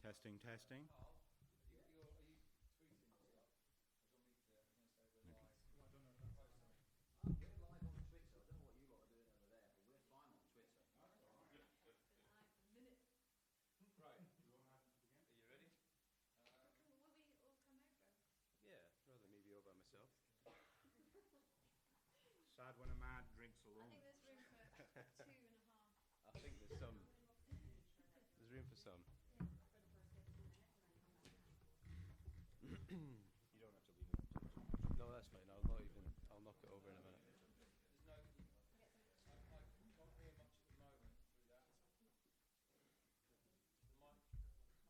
Testing, testing. Rather me be all by myself. Sad when a man drinks alone. I think there's room for 2.5. I think there's some. There's room for some. You don't have to lean into it. No, that's fine. I'll knock it over in a minute.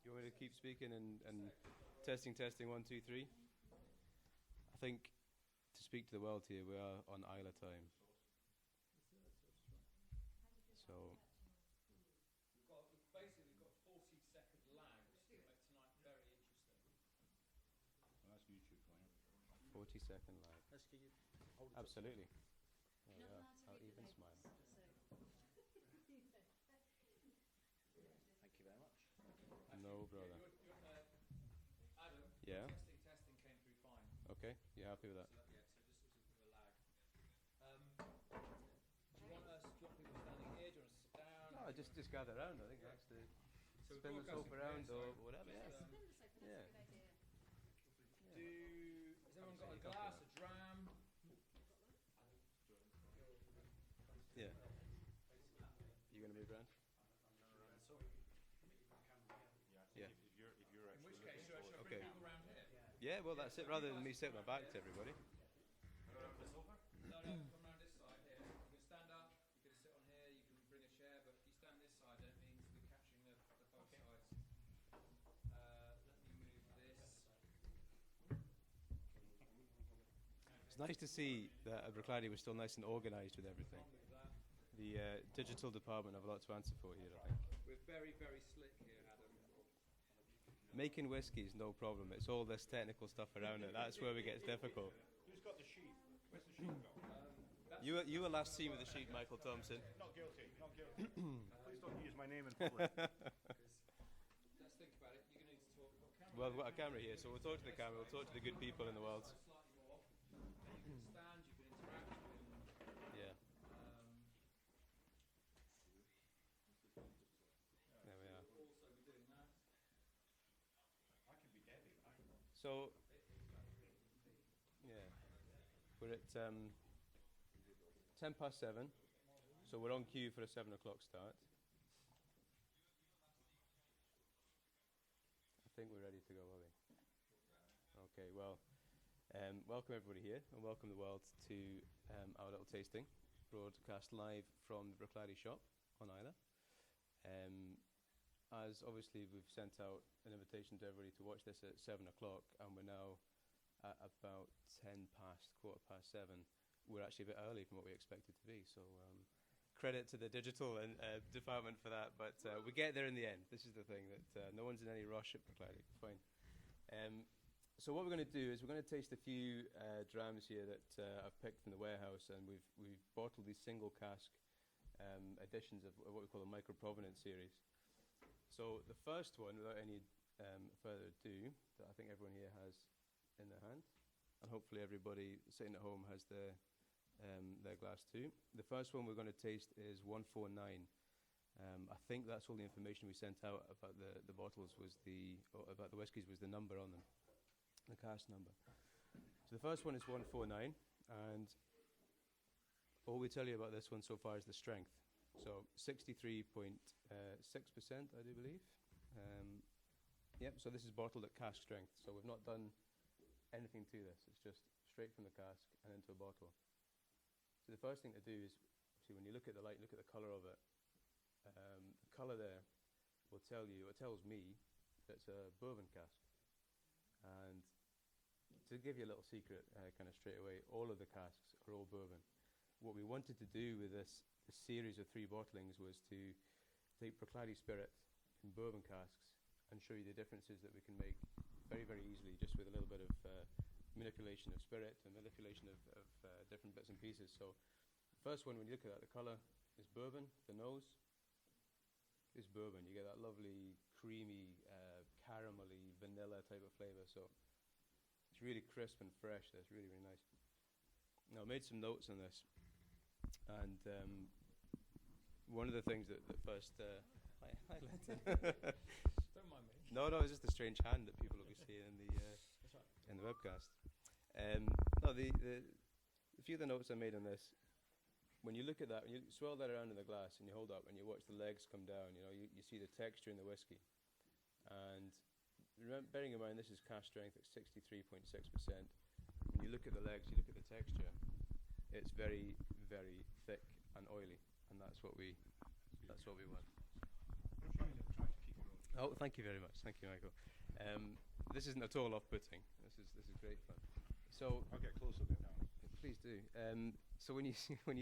You want me to keep speaking and testing, 1, 2, 3? I think to speak to the world here, we are on Isla time. So we've got 40-second lag, which is going to make tonight very interesting. Well, that's YouTube for you. 40-second lag. Absolutely. There we Not are. allowed to I'll read the even names, smile. so. Thank you very much. No, brother. Adam, Yeah. testing came through fine. Okay. You happy with that? So just a bit of a lag. Do you want people standing here? Do you want to sit down? No, just gather around. I think that's the So spin the soap around or whatever. Yeah. Spin the soap, that's Yeah. a good idea. Has everyone got a glass, a dram? Yeah. You gonna move around? Yeah. If you're In actually which case, should I bring Okay. people around here? Yeah. Well, that's it. Rather than me sitting my back to everybody. No, come around this side here. You can stand up, you can sit on here, you can bring a chair, but if you stand this side, then it means we're capturing the both sides. Let me move this. It's nice to see that at Brooklady we're still nice and organised with everything. Look at that. The digital department have a lot to answer for here, I think. We're very, very slick here, Adam. Making whiskey is no problem. It's all this technical stuff around it. That's where it gets difficult. Who's got the sheet? Where's the sheet gone? You were last seen with the sheet, Michael Thompson. Not guilty, not guilty. Please don't use my name in public. Let's think about it. You're going to need to talk. Well, we've got a camera here, so we'll talk to the camera. We'll talk to the good people in the world. Slightly more. You can stand, you can interact, you can... Yeah. There we are. Also be doing that. I can be Debbie, right? So, yeah, we're at 7:10, so we're on cue for a 7 o'clock start. I think we're ready to go, are we? Okay, well, welcome everybody here, and welcome the world to our little tasting, broadcast live from the Brooklady shop on Isla. As obviously we've sent out an invitation to everybody to watch this at 7 o'clock, and we're now at about 7:15. We're actually a bit early from what we expected to be, so credit to the digital and department for that, but we get there in the end. This is the thing, that no one's in any rush at Brooklady. Fine. So what we're going to do is we're going to taste a few drams here that I've picked from the warehouse, and we've bottled these single cask editions of what we call the Micro Provenance series. So the first one, without any further ado, that I think everyone here has in their hand, and hopefully everybody sitting at home has their glass too. The first one we're going to taste is 149. I think that's all the information we sent out about the bottles about the whiskies was the number on them, the cask number. So the first one is 149, and all we tell you about this one so far is the strength. So 63.6%, I do believe. Yep, so this is bottled at cask strength. So we've not done anything to this. It's just straight from the cask and into a bottle. So the first thing to do is, see, when you look at the light, look at the colour of it. The colour there will tell you, it tells me, that it's a bourbon cask. And to give you a little secret, kind of straight away, all of the casks are all bourbon. What we wanted to do with this series of 3 bottlings was to take Brooklady spirit in bourbon casks and show you the differences that we can make very, very easily, just with a little bit of manipulation of spirit and manipulation of different bits and pieces. So the first one, when you look at that, the colour is bourbon. The nose is bourbon. You get that lovely, creamy, caramelly, vanilla type of flavour. So it's really crisp and fresh. That's really, really nice. Now, I made some notes on this, and one of the things that first... hi, Linton. Don't mind me. No, it's just a strange hand that people will be seeing in the That's right. in the webcast. No, a few of the notes I made on this. When you look at that, when you swirl that around in the glass and you hold up and you watch the legs come down, you see the texture in the whiskey. And bearing in mind this is cask strength at 63.6%. When you look at the legs, you look at the texture. It's very, very thick and oily, and that's what we want. Oh, thank you very much. Thank you, Michael. This isn't at all off-putting. This is great fun. So I'll get closer there now. please do. So when you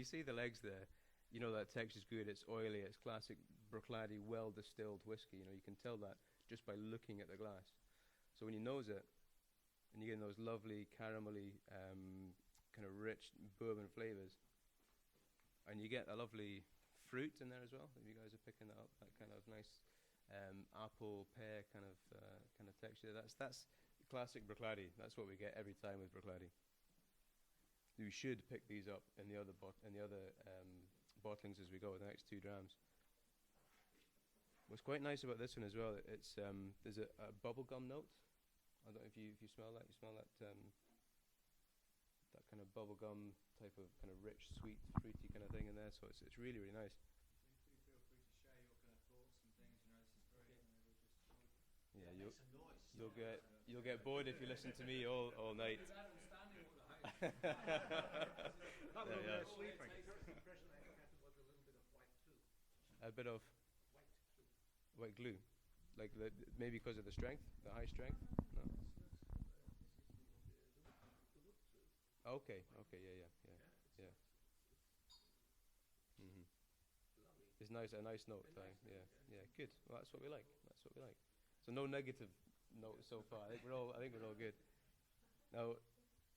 see the legs there, you know that texture's good. It's oily. It's classic Bruichladdich, well distilled whiskey. You can tell that just by looking at the glass. So when you nose it, and you get those lovely caramelly, kind of rich bourbon flavors, and you get a lovely fruit in there as well. If you guys are picking that up, that kind of nice apple pear kind of texture. That's classic Bruichladdich. That's what we get every time with Bruichladdich. We should pick these up in the other bottlings as we go, the next 2 drams. What's quite nice about this one as well, it's there's a bubblegum note. I don't know if you smell that. You smell that that kind of bubblegum type of kind of rich, sweet, fruity kind of thing in there. So it's really, really nice. Please feel free to share your kind of thoughts and things. This is very. Yeah, you'll get bored if you listen to me all night. Sleeping. A bit of white glue, like maybe because of the strength, the high strength. No. Okay. Yeah. Mhm. It's nice, a nice note. Yeah. Good. Well, that's what we like. So no negative notes so far. I think we're all good. Now,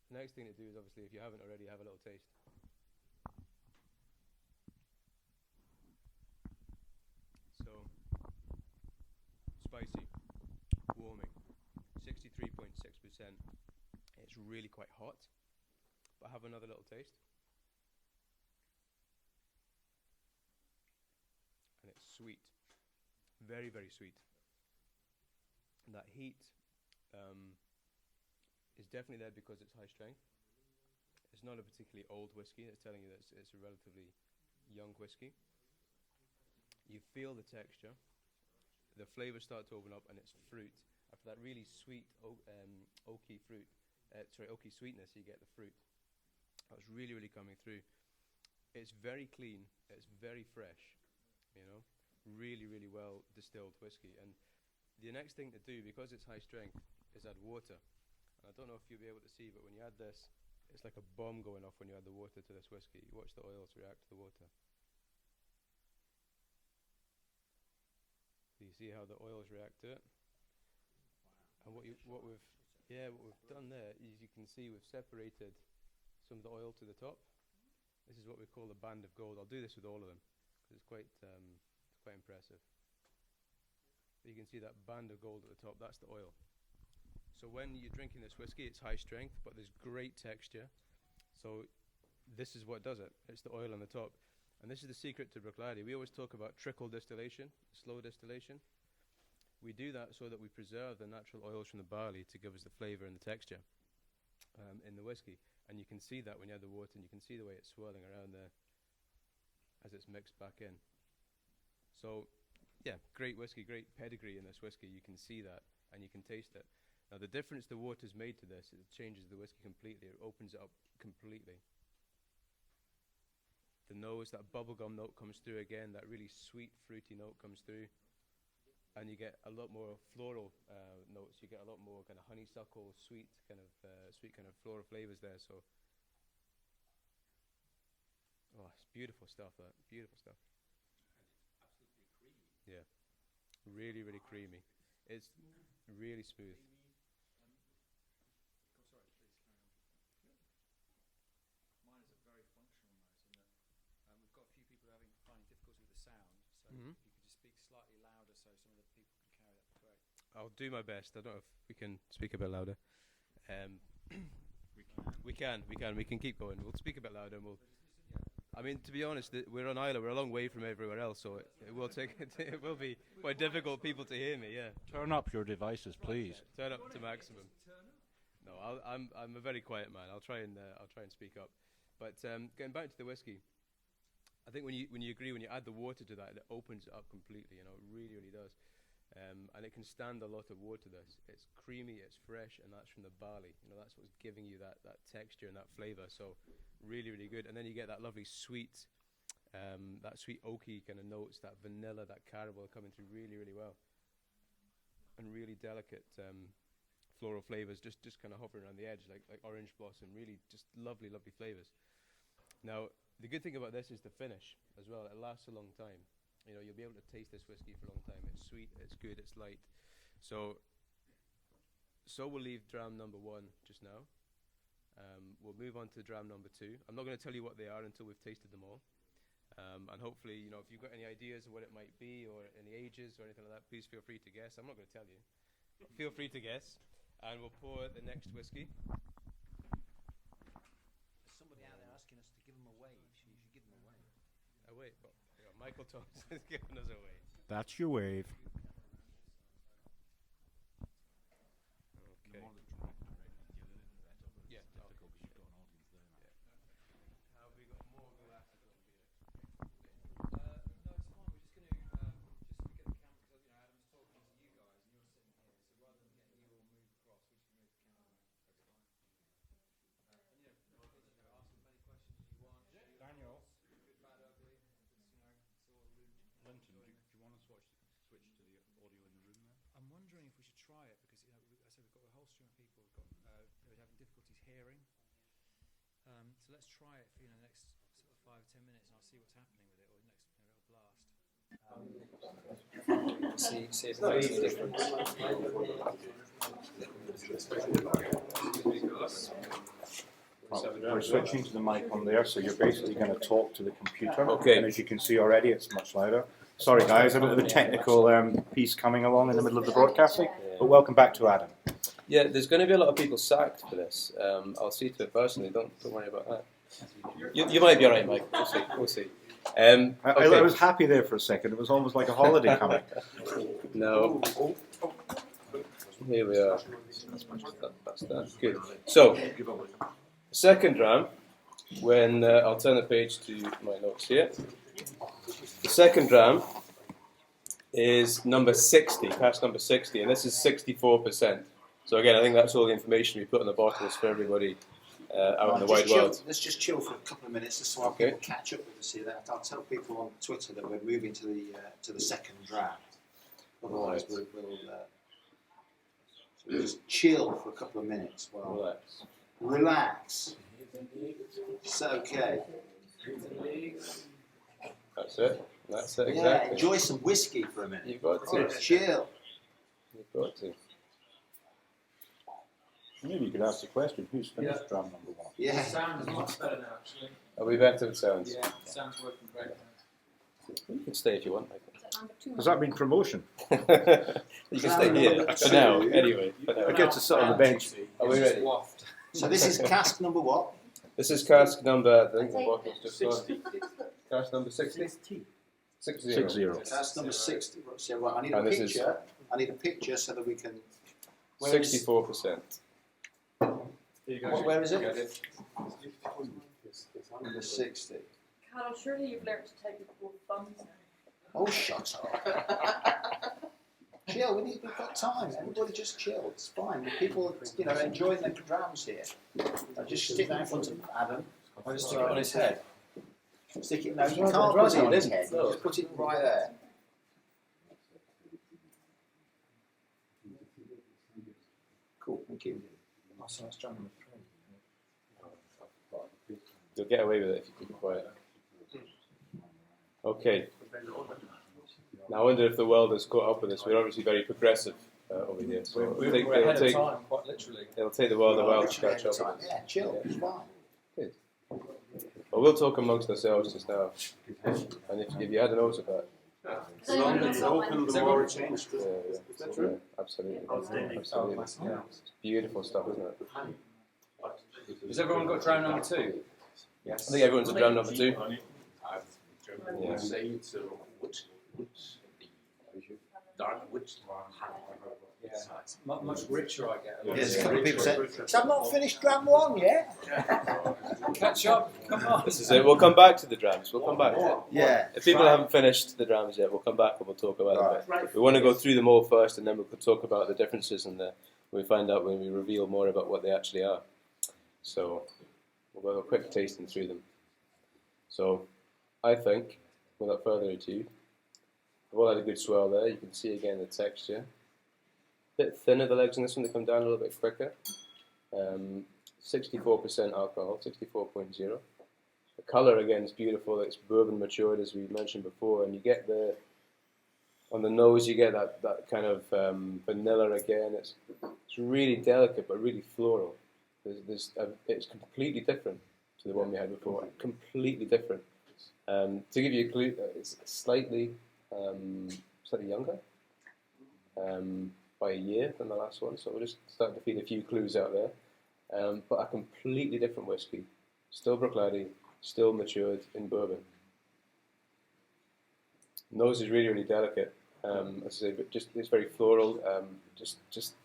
the next thing to do is obviously, if you haven't already, have a little taste. So, spicy, warming, 63.6%. It's really quite hot, but have another little taste. And it's sweet, very, very sweet. And that heat is definitely there because it's high strength. It's not a particularly old whiskey. It's telling you that it's a relatively young whiskey. You feel the texture. The flavors start to open up, and it's fruit. After that really sweet oaky sweetness, you get the fruit. That's really, really coming through. It's very clean. It's very fresh. Really, really well distilled whiskey. And the next thing to do, because it's high strength, is add water. And I don't know if you'll be able to see, but when you add this, it's like a bomb going off when you add the water to this whiskey. You watch the oils react to the water. So you see how the oils react to it. And what we've done there is, you can see we've separated some of the oil to the top. This is what we call a band of gold. I'll do this with all of them because it's quite impressive. You can see that band of gold at the top. That's the oil. So when you're drinking this whiskey, it's high strength, but there's great texture. So this is what does it. It's the oil on the top. And this is the secret to Bruichladdich. We always talk about trickle distillation, slow distillation. We do that so that we preserve the natural oils from the barley to give us the flavour and the texture in the whiskey. And you can see that when you add the water, and you can see the way it's swirling around there as it's mixed back in. So, yeah, great whiskey, great pedigree in this whiskey. You can see that, and you can taste it. Now, the difference the water's made to this, it changes the whiskey completely. It opens it up completely. The nose, that bubblegum note comes through again. That really sweet, fruity note comes through. And you get a lot more floral notes. You get a lot more kind of honeysuckle, sweet kind of floral flavors there. So, it's beautiful stuff. That beautiful stuff. And it's absolutely creamy. Yeah, really, really creamy. It's really smooth. Sorry, please carry on. Mine is a very functional note in that we've got a few people finding difficulty with the sound. So if you could just speak slightly louder, so some of the people can carry that. Great. I'll do my best. I don't know if we can speak a bit louder. We can keep going. We'll speak a bit louder and we'll... I mean, to be honest, we're on Isla. We're a long way from everywhere else, so it will take. It will be quite difficult for people to hear me. Yeah. Turn up your devices, please. Turn up to maximum. No, I'm a very quiet man. I'll try and speak up. But getting back to the whiskey, I think when you add the water to that, it opens it up completely. You know, it really, really does. And it can stand a lot of water. It's creamy, it's fresh, and that's from the barley. You know, that's what's giving you that texture and that flavour. So really, really good. And then you get that lovely sweet, that sweet oaky kind of notes, that vanilla, that caramel coming through really, really well. And really delicate floral flavours, just kind of hovering around the edge, like orange blossom. Really, just lovely, lovely flavours. Now, the good thing about this is the finish as well. It lasts a long time. You know, you'll be able to taste this whiskey for a long time. It's sweet, it's good, it's light. So we'll leave dram number 1 just now. We'll move on to dram number 2. I'm not going to tell you what they are until we've tasted them all. And hopefully, you know, if you've got any ideas of what it might be or any ages or anything like that, please feel free to guess. I'm not going to tell you. Feel free to guess. And we'll pour the next whiskey. There's somebody out there asking us to give them a wave. So you should give them a wave. A wave? Well, Michael Thompson is giving us a wave. That's your wave. Okay. Yeah. Difficult because you've got an audience there. Yeah. Have we got more glasses on here? No, it's fine. We're just going to just get the camera because Adam's talking to you guys and you're sitting here. So rather than getting you all move across, we just move the camera around. That's fine. And ask as many questions as you want. Daniel. Good, bad, ugly. It's all rude. Linton, do you want to switch to the audio in the room then? I'm wondering if we should try it because I said we've got a whole stream of people who've they're having difficulties hearing. So let's try it for the next sort of 5 or 10 minutes, and I'll see what's happening with it, or next little blast. See if it makes a difference. We're switching to the mic on there, so you're basically going to talk to the computer. Okay. And as you can see already, it's much louder. Sorry guys, a bit of a technical piece coming along in the middle of the broadcasting, but welcome back to Adam. Yeah, there's going to be a lot of people sacked for this. I'll see to it personally. Don't worry about that. You might be all right, Mike. We'll see. Okay. I was happy there for a second. It was almost like a holiday coming. No. Here we are. That's that. Good. So, second dram. When I'll turn the page to my notes here. The second dram is number 60, cask number 60, and this is 64%. So again, I think that's all the information we put on the bottles for everybody out in the wide world. Let's just chill for a couple of minutes just so our people catch up with us here. I'll tell people on Twitter that we're moving to the second dram. Otherwise, we'll just chill for a couple of minutes. Well, relax. It's okay. That's it. Exactly. Yeah, enjoy some whiskey for a minute. You've got to. Chill. You've got to. Maybe you could ask the question, who's finished dram number 1? Yeah. The sound is much better now, actually. Are we better with sounds? Yeah, the sound's working great now. You can stay if you want, Michael. Has that been promotion? You can stay here for now, anyway. I get to sit on the bench. Are we ready? So this is cask number what? This is cask number, I think the bottle's just gone. Cask number 60? 60. 60. Cask number 60. So, right, I need And a this picture. I need a picture so that we can... 64%. Where is it? Number 60. Carol, surely you've learnt to take with both thumbs now. Oh, shut up. Chill, we've got time. Everybody just chill. It's fine. The people, enjoying their drams here. I'll just stick it in front of Adam. I'll just stick it on his head. Stick it. No, you can't put it on his head. You just put it right there. Cool, thank you. Oh, so that's dram number 3. You'll get away with it if you keep it quiet. Okay. Now I wonder if the world has caught up with us. We're obviously very progressive over here. So We're ahead of time, quite literally. It'll take the world a while to catch up with us. Yeah, chill, it's fine. Good. Well, we'll talk amongst ourselves just now. And if you had a note of that, The longer it's open, the more it changes. Yeah, Is that true? Yeah, absolutely. Absolutely. It's beautiful stuff, isn't it? Has everyone got dram number 2? I think everyone's a dram number 2. Yeah. Say it's dark wood. Yeah. Much richer, I get. Yes, a couple of people said, so I've not finished dram 1 yet. Catch up, come on. This is it. We'll come back to the drams. We'll come back to it. Yeah. If people haven't finished the drams yet, we'll come back and we'll talk about them. We want to go through them all first, and then we'll talk about the differences and we find out when we reveal more about what they actually are. So we'll have a quick tasting through them. So I think, without further ado, we've all had a good swirl there. You can see again the texture. A bit thinner the legs in this one, they come down a little bit quicker. 64% alcohol, 64.0. The colour again is beautiful, it's bourbon matured as we mentioned before, and you get on the nose you get that kind of vanilla again. It's really delicate but really floral. It's completely different to the one we had before, completely different. To give you a clue, it's slightly younger. By a year than the last one, so we're just starting to feed a few clues out there. But a completely different whiskey, still Bruichladdich, still matured in bourbon. Nose is really, really delicate. As I say, but it's very floral. Just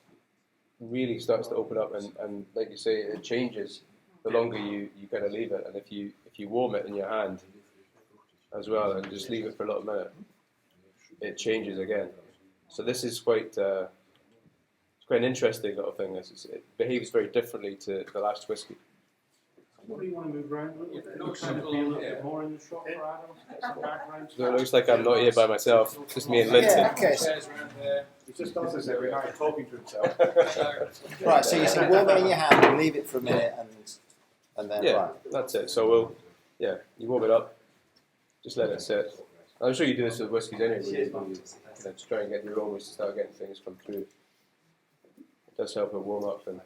really starts to open up, and like you say, it changes the longer you kind of leave it. And if you warm it in your hand as well, and just leave it for a little minute, it changes again. So this is quite an interesting little thing. It behaves very differently to the last whiskey. Somebody want to move around a little bit? looks Kind of like be a along little here. bit more in the shot for Adam. Get some background. So it looks like I'm not here by myself, just me and Linton. Yeah, okay. Chairs around here. He just does this every night, talking to himself. Right, so you say warm it in your hand and leave it for a minute and then Yeah, right. that's it. So you warm it up, just let it sit. I'm sure you do this with whiskies anyway, when you to try and get the aromas to start getting things come through. It does help it warm up, and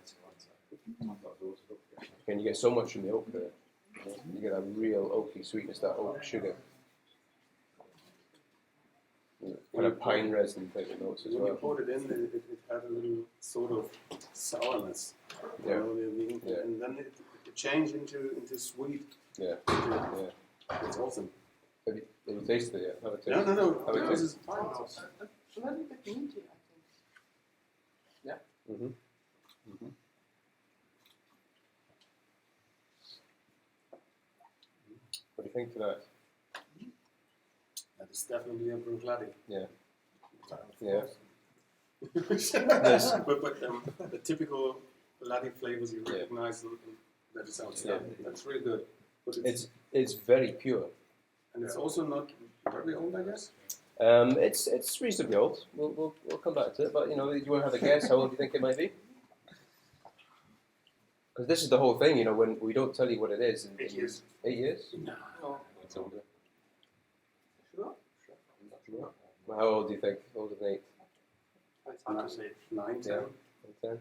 you get so much from the oak there. You get a real oaky sweetness, that oak sugar. Kind of pine resin type of notes as When you well. poured it in, it had a little sort of sourness. Yeah. You know what I mean? Yeah. And then it changed into sweet. Yeah. It's awesome. Have you tasted it yet? Have a taste. No. Have a This taste. is fine. Mm-hmm. What do you think to that? That is definitely a Bruichladdich. Yeah. Yeah. but the typical laddie flavors you recognize, and that is outstanding. That's really good. But It's very pure. and it's also not very old, I guess. It's reasonably old. We'll come back to it. But you want to have a guess? How old do you think it might be? Because this is the whole thing. When we don't tell you what it is. 8 years. 8 years? No. It's older. Sure. Well, how old do you think? Older than 8? I'd say 9, 10. 10?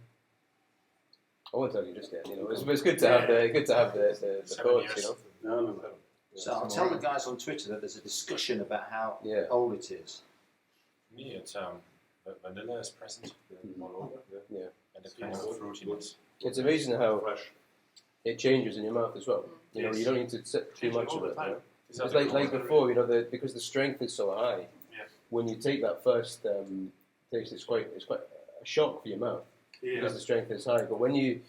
I won't tell you just yet. It's good to have the thoughts. No. So I'll tell the guys on Twitter that there's a discussion about how old it is. For me, it's vanilla is present all over. Yeah. And the kind of fruitiness. It's amazing how it changes in your mouth as well. You don't need to sit too much of it. It's like before, because the strength is so high. When you take that first taste, it's quite a shock for your mouth because the strength is high. But when you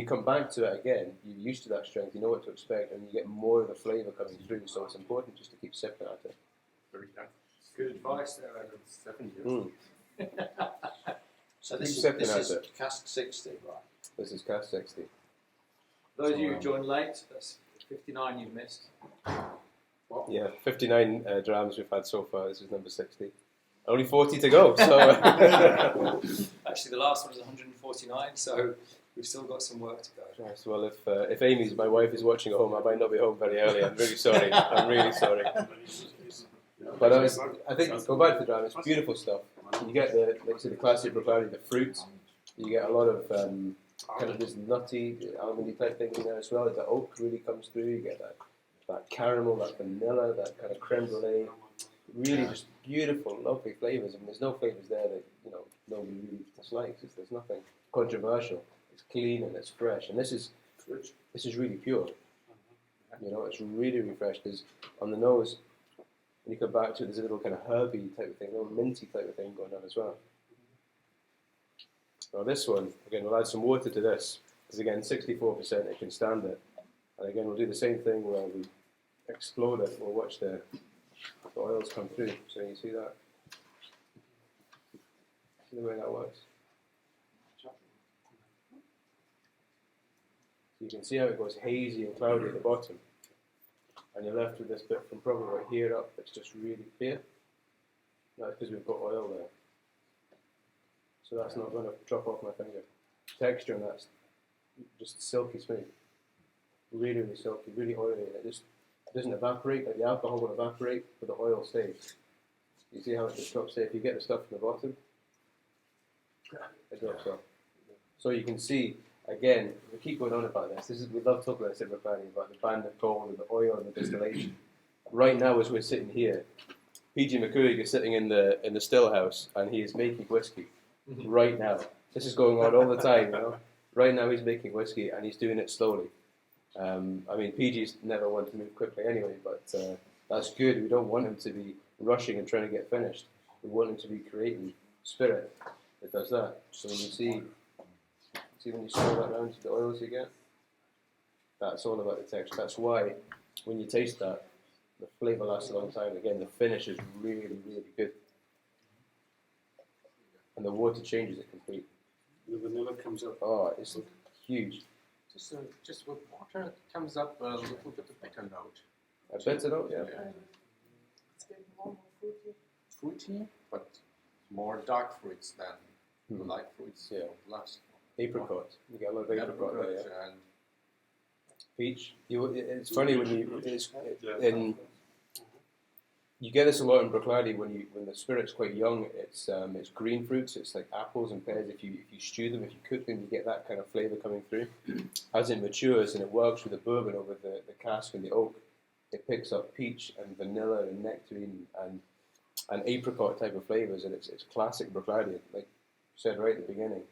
come back to it again, you're used to that strength. You know what to expect, and you get more of the flavour coming through. So it's important just to keep sipping at it. Good advice there, Adam. So this Keep sipping is at it. cask 60, right? This is cask 60. Those of you who joined late, that's 59 you've missed. Yeah, 59 drams we've had so far. This is number 60. Only 40 to go. So Actually, the last one was 149, so we've still got some work to go. Right, well, if my wife is watching at home, I might not be home very early. I'm really sorry. I'm really sorry. But I think go back to the dram. It's beautiful stuff. You get the classic Bruichladdich, the fruit. You get a lot of kind of this nutty, almondy type thing in there as well. The oak really comes through. You get that caramel, that vanilla, that kind of creme brulee. Really just beautiful, lovely flavours. I mean, there's no flavours there that, you know, nobody really dislikes. There's nothing controversial. It's clean and it's fresh. And this is really pure. You know, it's really, really fresh, because on the nose, when you come back to it, there's a little kind of herby type of thing, a little minty type of thing going on as well. Now this one, again, we'll add some water to this, because again, 64% it can stand it. And again, we'll do the same thing where we explode it. We'll watch the oils come through. So you see that? See the way that works? So you can see how it goes hazy and cloudy at the bottom. And you're left with this bit from probably right here up that's just really clear. That's because we've got oil there. So that's not going to drop off my finger. Texture, and that's just silky smooth. Really, really silky, really oily. It just doesn't evaporate, like the alcohol will evaporate, but the oil stays. You see how it just drops there? If you get the stuff from the bottom, it drops off. So you can see, again, we keep going on about this. We love talking about this in Barley, about the band of cold and the oil and the distillation. Right now, as we're sitting here, PG McCoig is sitting in the still house, and he is making whiskey. Right now. This is going on all the time, you know. Right now he's making whiskey, and he's doing it slowly. I mean, PG's never one to move quickly anyway, but that's good. We don't want him to be rushing and trying to get finished. We want him to be creating spirit that does that. So when you see when you swirl that around to the oils you get, that's all about the texture. That's why when you taste that, the flavour lasts a long time. Again, the finish is really, really good. And the water changes it completely. The vanilla comes up. Oh, it's huge. Just with water, it comes up a little bit of bitter note. A bitter note, yeah. It's getting more fruity. Fruity, but more dark fruits than light fruits. Yeah. Last. Apricot. You get a lot of apricot there, yeah. And Peach. It's funny when you get this a lot in Bruichladdich when the spirit's quite young. It's green fruits. It's like apples and pears. If you stew them, if you cook them, you get that kind of flavour coming through. As it matures and it works with the bourbon over the cask and the oak, it picks up peach and vanilla and nectarine and apricot type of flavours, and it's classic Bruichladdich. Like you said right at the beginning,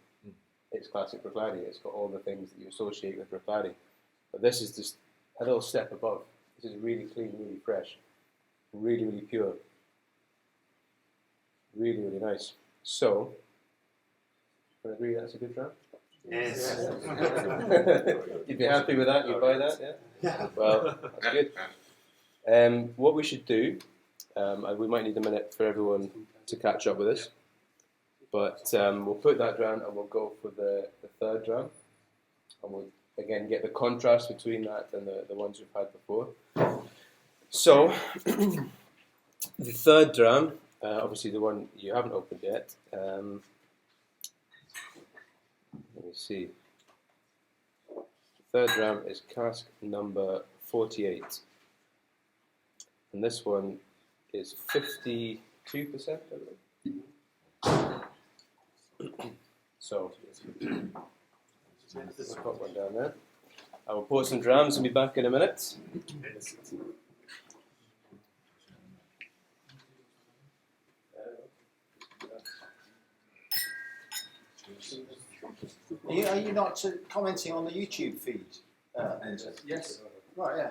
it's classic Bruichladdich. It's got all the things that you associate with Bruichladdich. But this is just a little step above. This is really clean, really fresh. Really, really pure. Really, really nice. So, can I agree that's a good dram? Yes. You'd be happy with that? You'd buy that, yeah? Yeah. Well, that's good. What we should do, and we might need a minute for everyone to catch up with us, but we'll put that dram and we'll go for the third dram, and we'll again get the contrast between that and the ones we've had before. So, the third dram, obviously the one you haven't opened yet, let me see. The third dram is cask number 48. And this one is 52%, I believe. So, let's put one down there. I will pour some drams and be back in a minute. Are you not commenting on the YouTube feed? Yes. Right, yeah.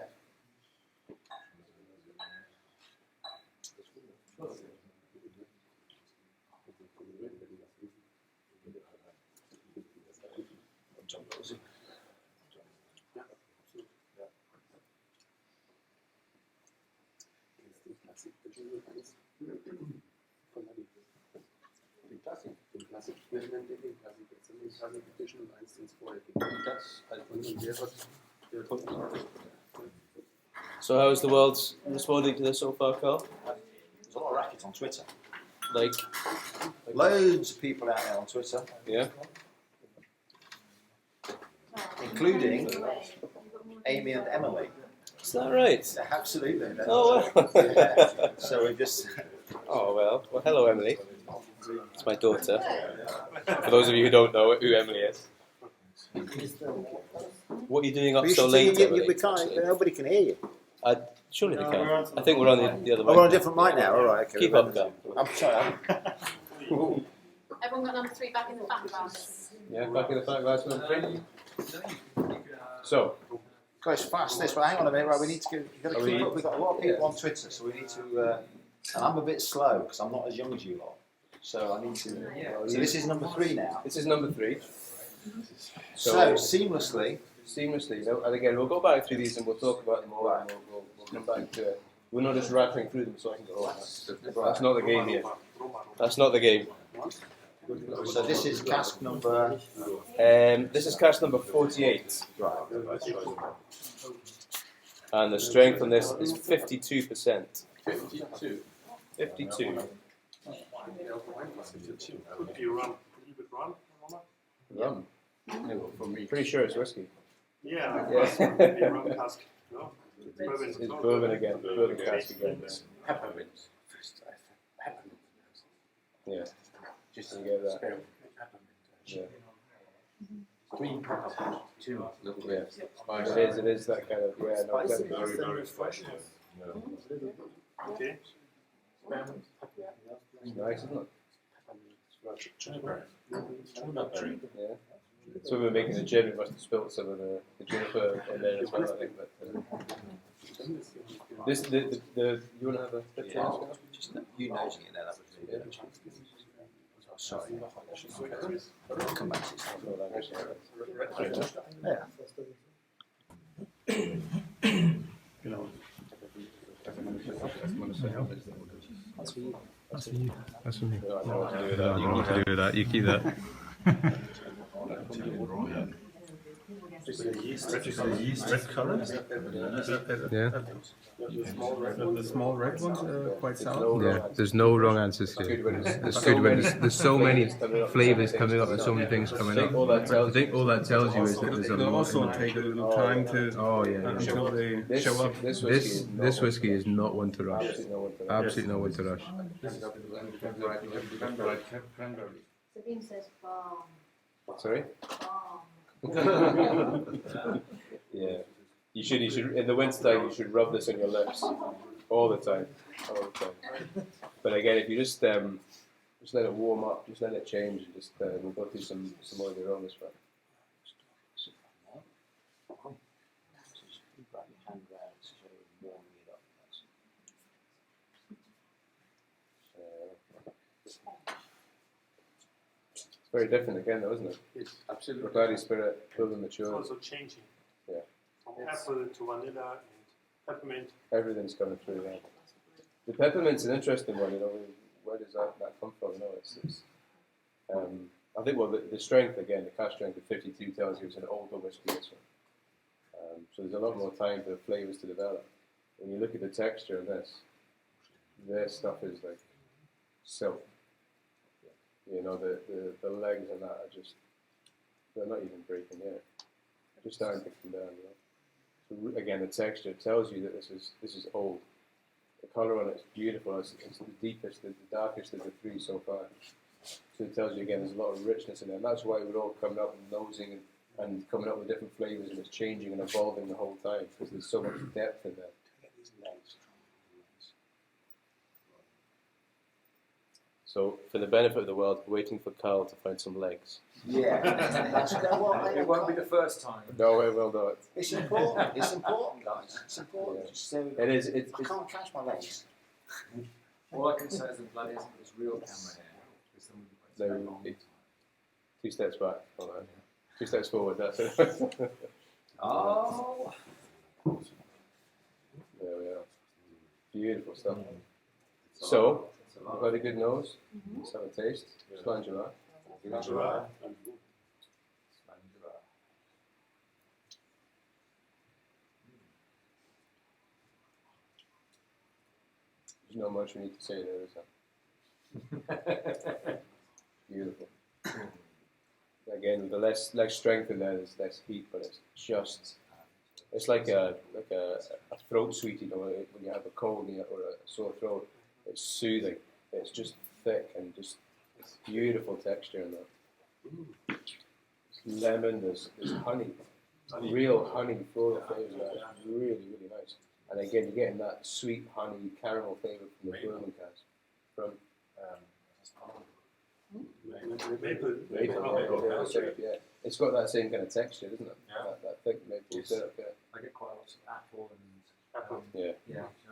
So how's the world responding to this so far, Carl? There's a lot of racket on Twitter. Like Loads of people out there on Twitter, yeah? including Amy and Emily. Is that right? Absolutely. Oh, well. Yeah. So we just. Oh, well, hello, Emily. It's my daughter. For those of you who don't know who Emily is. What are you doing up so late, Emily? We can't, nobody can hear you. Surely they can. I think we're on the other Oh, mic. we're on a different mic now. All right. Okay. Keep up, Cal. I'm sorry. Everyone got number 3 back in the background. Yeah, back in the back, last one, 3. So, Guys, fast this. Well, hang on a minute. Right, we need to. You've got to Are keep we- up. We've got a lot of people on Twitter, so we need to. And I'm a bit slow because I'm not as young as you lot. So I need to. So this is number 3 now. this is number 3. So seamlessly. Seamlessly, you know, and again, we'll go back through these and we'll talk about them all and we'll come back to it. We're not just rattling through them so I can go, oh, that's not the game yet. That's not the game. So this is cask number. This is cask number 48. Right. And the strength on this is 52%. 52. 52. Could be rum. A little bit rum. Rum. Pretty sure it's whiskey. Yeah, Yeah. could be rum cask. No? It's bourbon again. Bourbon cask again. Peppermint. Yeah. Just to get that. Yeah. Yeah. It is that kind of, yeah, no, definitely. Very, very fresh. Okay. It's nice, isn't it? Juniper. Juniper berry. Yeah. So we were making the gin, we must have spilt some of the juniper in there as well, I think. But this, the you want to have a bit of taste? Just you nosing it there. That would be good. Sorry. I'll come back to it. Yeah. That's for you. That's for me. I don't know what to do with that. I don't know what to do with that. You keep that. Red color? Yeah. The small red ones are quite sour. Yeah. There's no wrong answers here. There's good winners. There's so many flavors coming up. There's so many things coming up. I think all that tells you is that there's a They'll lot. also take a little time to Oh yeah. until they show up. This whiskey is not one to rush. Absolutely not one to rush. Sabine says balm. Sorry? Balm. Yeah. You should, in the winter time, you should rub this on your lips all the time. But again, if you just let it warm up, just let it change, and just we'll go through some more of the aromas for it. It's very different again, though, isn't it? It's Absolutely. Bacardi Spirit, building mature. also changing. Yeah. From apple to vanilla and peppermint. Everything's coming through there. The peppermint's an interesting one, you know. Where does that come from? You know, I think, well, the strength, again, the cask strength of 52 tells you it's an older whiskey, this one. So there's a lot more time for the flavours to develop. When you look at the texture of this stuff is like silk. You know, the legs and that are just, they're not even breaking the air. Just starting to come down, you know. So again, the texture tells you that this is old. The colour on it's beautiful. It's the deepest, the darkest of the three so far. So it tells you again there's a lot of richness in there. And that's why we're all coming up and nosing and coming up with different flavours, and it's changing and evolving the whole time because there's so much depth in there. So for the benefit of the world, we're waiting for Carl to find some legs. Yeah. It won't be the first time. No, it will not. It's important. It's important, guys. It's important. Yeah. Just say It is. I can't catch my legs. All I can say is that blood isn't as real camera here. Because then we'd be There wasting a will long be time. 2 steps back. All right. 2 steps forward. That's it. Oh. There we are. Beautiful stuff. So, you've got a good nose. Let's have a taste. Slange your eye. There's not much we need to say there, is there? Beautiful. Again, with the less strength in there, there's less heat, but it's just, it's like a throat sweetie, you know, when you have a cold or a sore throat. It's soothing. It's just thick and just beautiful texture in there. There's lemon, there's honey, real honey floral flavours in there. It's really, really nice. And again, you're getting that sweet honey caramel flavour from the bourbon cask. From maple syrup, yeah. It's got that same kind of texture, doesn't it? Yeah. That thick maple syrup, yeah. I get quite a lot of apple and Yeah.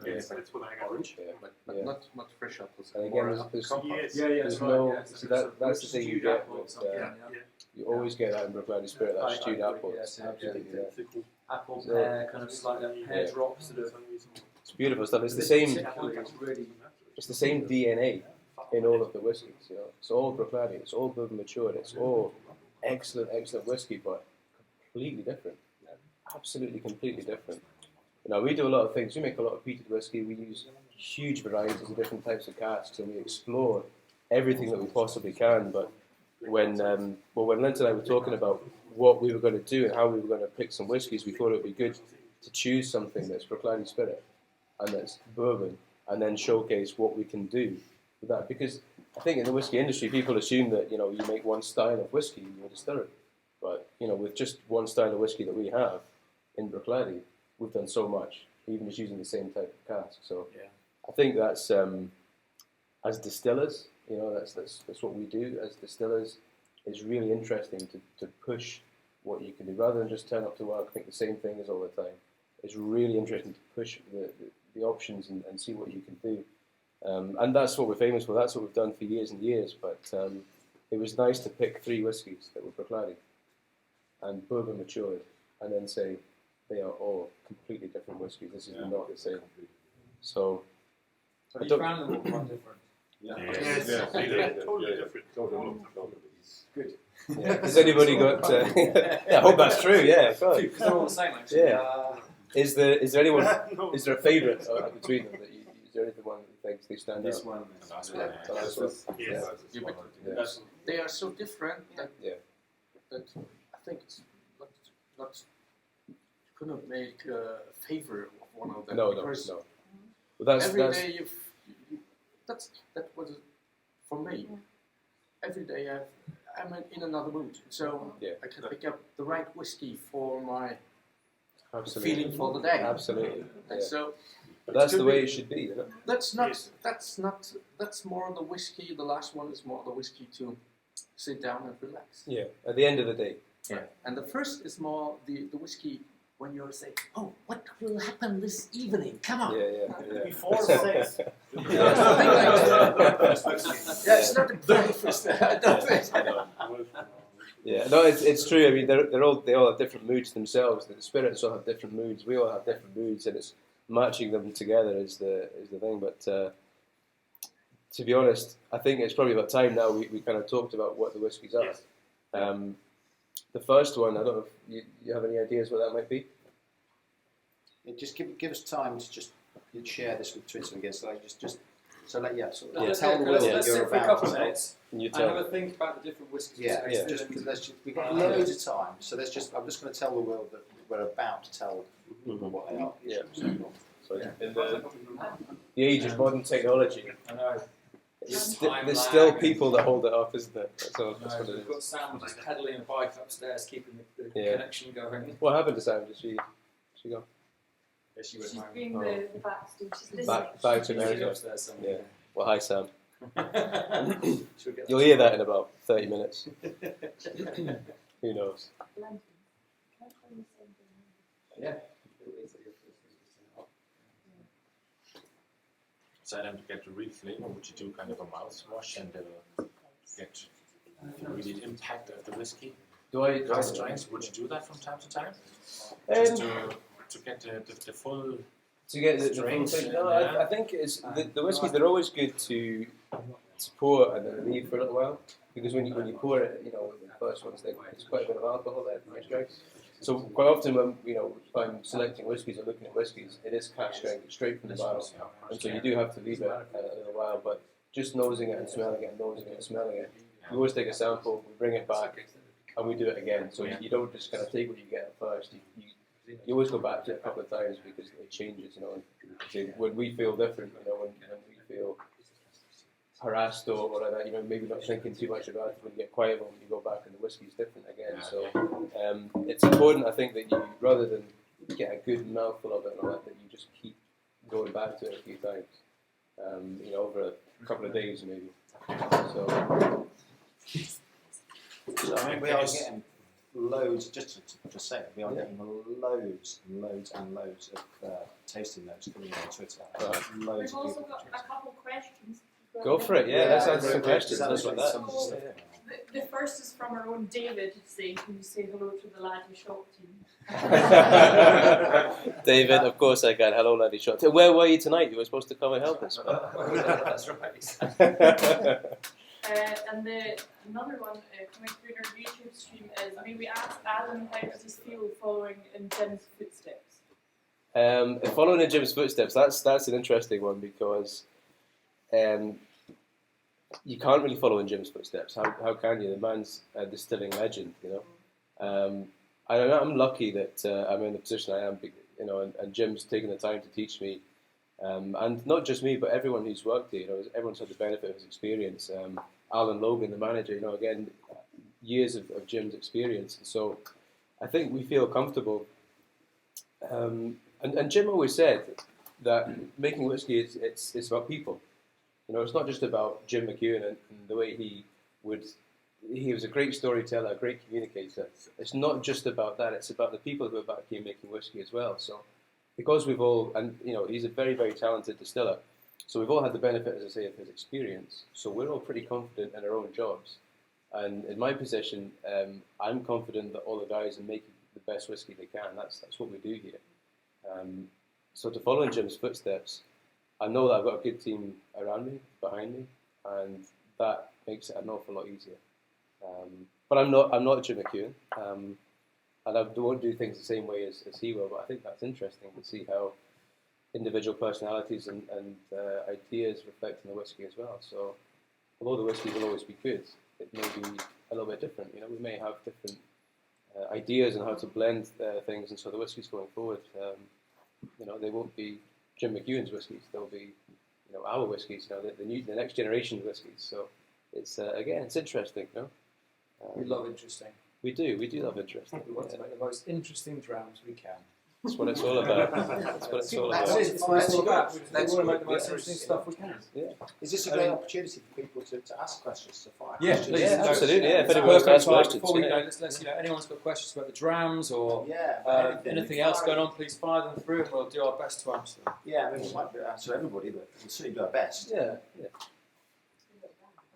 That's what I got. Yeah. but Yeah. not fresh apples. And more again, there's Yes. there's no, see that's the thing you get with, yeah. you always get that in Bruichladdich Spirit, that stewed apple. It's absolutely, yeah. Apple, So- pear, kind of slightly pear Yeah. drops that are It's beautiful stuff. It's the same. really. It's the same DNA in all of the whiskies. You know, it's all Bruichladdich. It's all bourbon matured. It's all excellent whiskey, but completely different. Absolutely, completely different. You know, we do a lot of things. We make a lot of peated whiskey. We use huge varieties of different types of casks, and we explore everything that we possibly can. But when Lent and I were talking about what we were going to do and how we were going to pick some whiskies, we thought it would be good to choose something that's Bruichladdich Spirit and that's bourbon, and then showcase what we can do with that. Because I think in the whiskey industry, people assume that, you know, you make one style of whiskey in your distillery. But, you know, with just one style of whiskey that we have in Bruichladdich, we've done so much, even just using the same type of cask. So I think that's, as distillers, you know, that's what we do as distillers. It's really interesting to push what you can do, rather than just turn up to work, think the same thing as all the time. It's really interesting to push the options and see what you can do. And that's what we're famous for. That's what we've done for years and years. But it was nice to pick 3 whiskies that were Bruichladdich and bourbon matured, and then say they are all completely different whiskies. This is not the same. So But you found them all quite different. Totally different. Good. yeah. Has anybody got? Yeah, I hope that's true. Yeah, God. They're all the same actually. Yeah. Is there anyone? Is there a favourite between them? Is there anyone that thinks they stand This out? one. The last one. Yes. Yeah. They are so different that Yeah. that I think it's not you couldn't make a favor of one of them. No. because Well, that's every day that was for me. Every day I'm in another mood, so Yeah. I can pick up the right whiskey for my absolutely feeling for the day. Absolutely. And Yeah. so But that's could the way be- it should be, isn't it? that's more the whiskey. The last one is more the whiskey to sit down and relax. Yeah. At the end of the day. Yeah. And the first is more the whiskey when you're saying, oh, what will happen this evening? Come on. Yeah. Before 6. Yeah, it's not a breakfast. I don't think. Yeah, no, it's true. I mean, they all have different moods themselves. The spirits all have different moods. We all have different moods, and it's matching them together is the thing. But to be honest, I think it's probably about time now we kind of talked about what the whiskies are. The first one, I don't know if you have any ideas what that might be. Yeah, just give us time to just share this with Twitter again. So just tell the Let's world sit that for you're a couple about. of minutes And you and tell have a me. think about the different whiskies. Yeah, Yeah. we've got loads of time. So I'm just going to tell the world that we're about to tell them what they are. Yeah. So in the age of modern technology, I know. there's still people that hold it up, isn't there? That's what it We've got is. Sam just pedaling a bike upstairs, keeping the Yeah. connection going. What happened to Sam? Did she go? Yeah, she went She's home. been the backstooth. She's listening. Back to She's America. upstairs somewhere. Yeah. Well, hi Sam. She'll get You'll hear that in about 30 minutes. Who knows? Blending. Can I tell you something? Yeah. So then to get the real flavor, would you do kind of a mouthwash and get the real impact of the whiskey? Do I? Cask strengths, would you do that from time to time? Just to get the full. To get the full Strengths, thing. No, yeah. I think it's the whiskies. They're always good to pour and then leave for a little while, because when you pour it, you know, the first ones, there's quite a bit of alcohol there in the strength. So quite often when if I'm selecting whiskies or looking at whiskies, it is cask strength straight from the bottle, and so you do have to leave it a little while. But just nosing it and smelling it, and nosing it and smelling it, we always take a sample, we bring it back, and we do it again. So you don't just kind of take what you get at first. You always go back to it a couple of times because it changes, you know. And when we feel different, you know, when we feel harassed or whatever, you know, maybe not thinking too much about it, when you get quiet, when you go back and the whiskey's different again. So it's important, I think, that you, rather than get a good mouthful of it and all that you just keep going back to it a few times. Over a couple of days maybe. So I mean, we are getting loads. Just to say, we are getting loads and loads and loads of tasting notes coming on Twitter. Loads We've of also people. got a couple questions. go for it. Yeah, let's answer some questions. Let's like that. So, the first is from our own David saying, can you say hello to the Laddie shop team? David, of course I can. Hello, Laddie Shot. Where were you tonight? You were supposed to come and help us. That's right. And another one coming through in our YouTube stream is, may we ask Adam how does this feel following in Jim's footsteps? Following in Jim's footsteps, that's an interesting one because you can't really follow in Jim's footsteps. How can you? The man's a distilling legend, I'm lucky that I'm in the position I am, and Jim's taken the time to teach me, and not just me, but everyone who's worked here. Everyone's had the benefit of his experience. Alan Logan, the manager, again, years of Jim's experience, and so I think we feel comfortable. And Jim always said that making whiskey it's about people. It's not just about Jim McEwen and the way he was a great storyteller, a great communicator. It's not just about that, it's about the people who are back here making whiskey as well. So because we've all, and he's a very, very talented distiller, so we've all had the benefit, as I say, of his experience. So we're all pretty confident in our own jobs. And in my position, I'm confident that all the guys are making the best whiskey they can. That's what we do here. So to follow in Jim's footsteps, I know that I've got a good team around me, behind me, and that makes it an awful lot easier. But I'm not Jim McEwen, and I won't do things the same way as he will. But I think that's interesting to see how individual personalities and ideas reflect in the whiskey as well. So although the whiskey will always be good, it may be a little bit different. We may have different ideas on how to blend things, and so the whiskies going forward, they won't be Jim McEwen's whiskies. They'll be, our whiskies. The next generation whiskies. So it's again, it's interesting. We love interesting. We do love interesting. We want to make the most interesting drams we can. That's what it's all about. That's what it's all about. It's all about. We want to make the most interesting stuff we can. Yeah. Is this a great opportunity for people to ask questions, to fire questions? Yeah, absolutely. Yeah, if It's anyone wants to ask perfect time. questions, Before we go, let's anyone's got questions about the drams or anything else going on, please fire them through, and we'll do our best to answer them. Yeah, I mean, we might be able to answer everybody, but we'll certainly do our best. Yeah.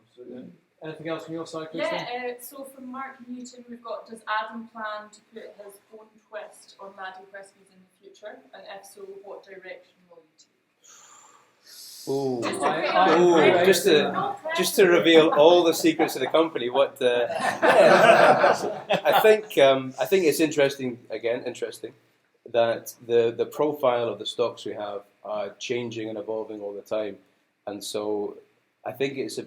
Absolutely. Anything else from your side, Kristen? Yeah, so from Mark Newton, we've got, does Adam plan to put his own twist on Laddie whiskies in the future? And if so, what direction will you take? Just to reveal all the secrets of the company. I think it's interesting that the profile of the stocks we have are changing and evolving all the time, and so I think it's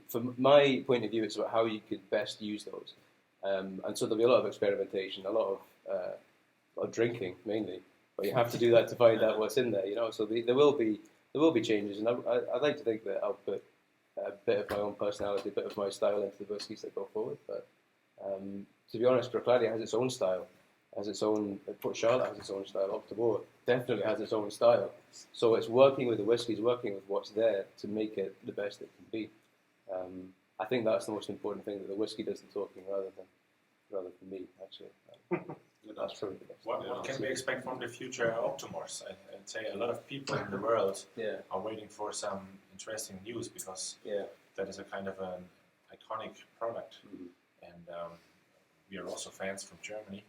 from my point of view, it's about how you could best use those, and so there'll be a lot of experimentation, a lot of drinking mainly, but you have to do that to find out what's in there, So there will be changes, and I'd like to think that I'll put a bit of my own personality, a bit of my style into the whiskies that go forward. But to be honest, Bruichladdich has its own style, Port Charlotte has its own style, Octomore definitely has its own style. So it's working with the whiskies, working with what's there to make it the best it can be. I think that's the most important thing, that the whiskey does the talking rather than me, actually. That's probably the best. What can we expect from the future Octomores? I'd say a lot of people in the world are waiting for some interesting news, because that is a kind of an iconic product. And we are also fans from Germany.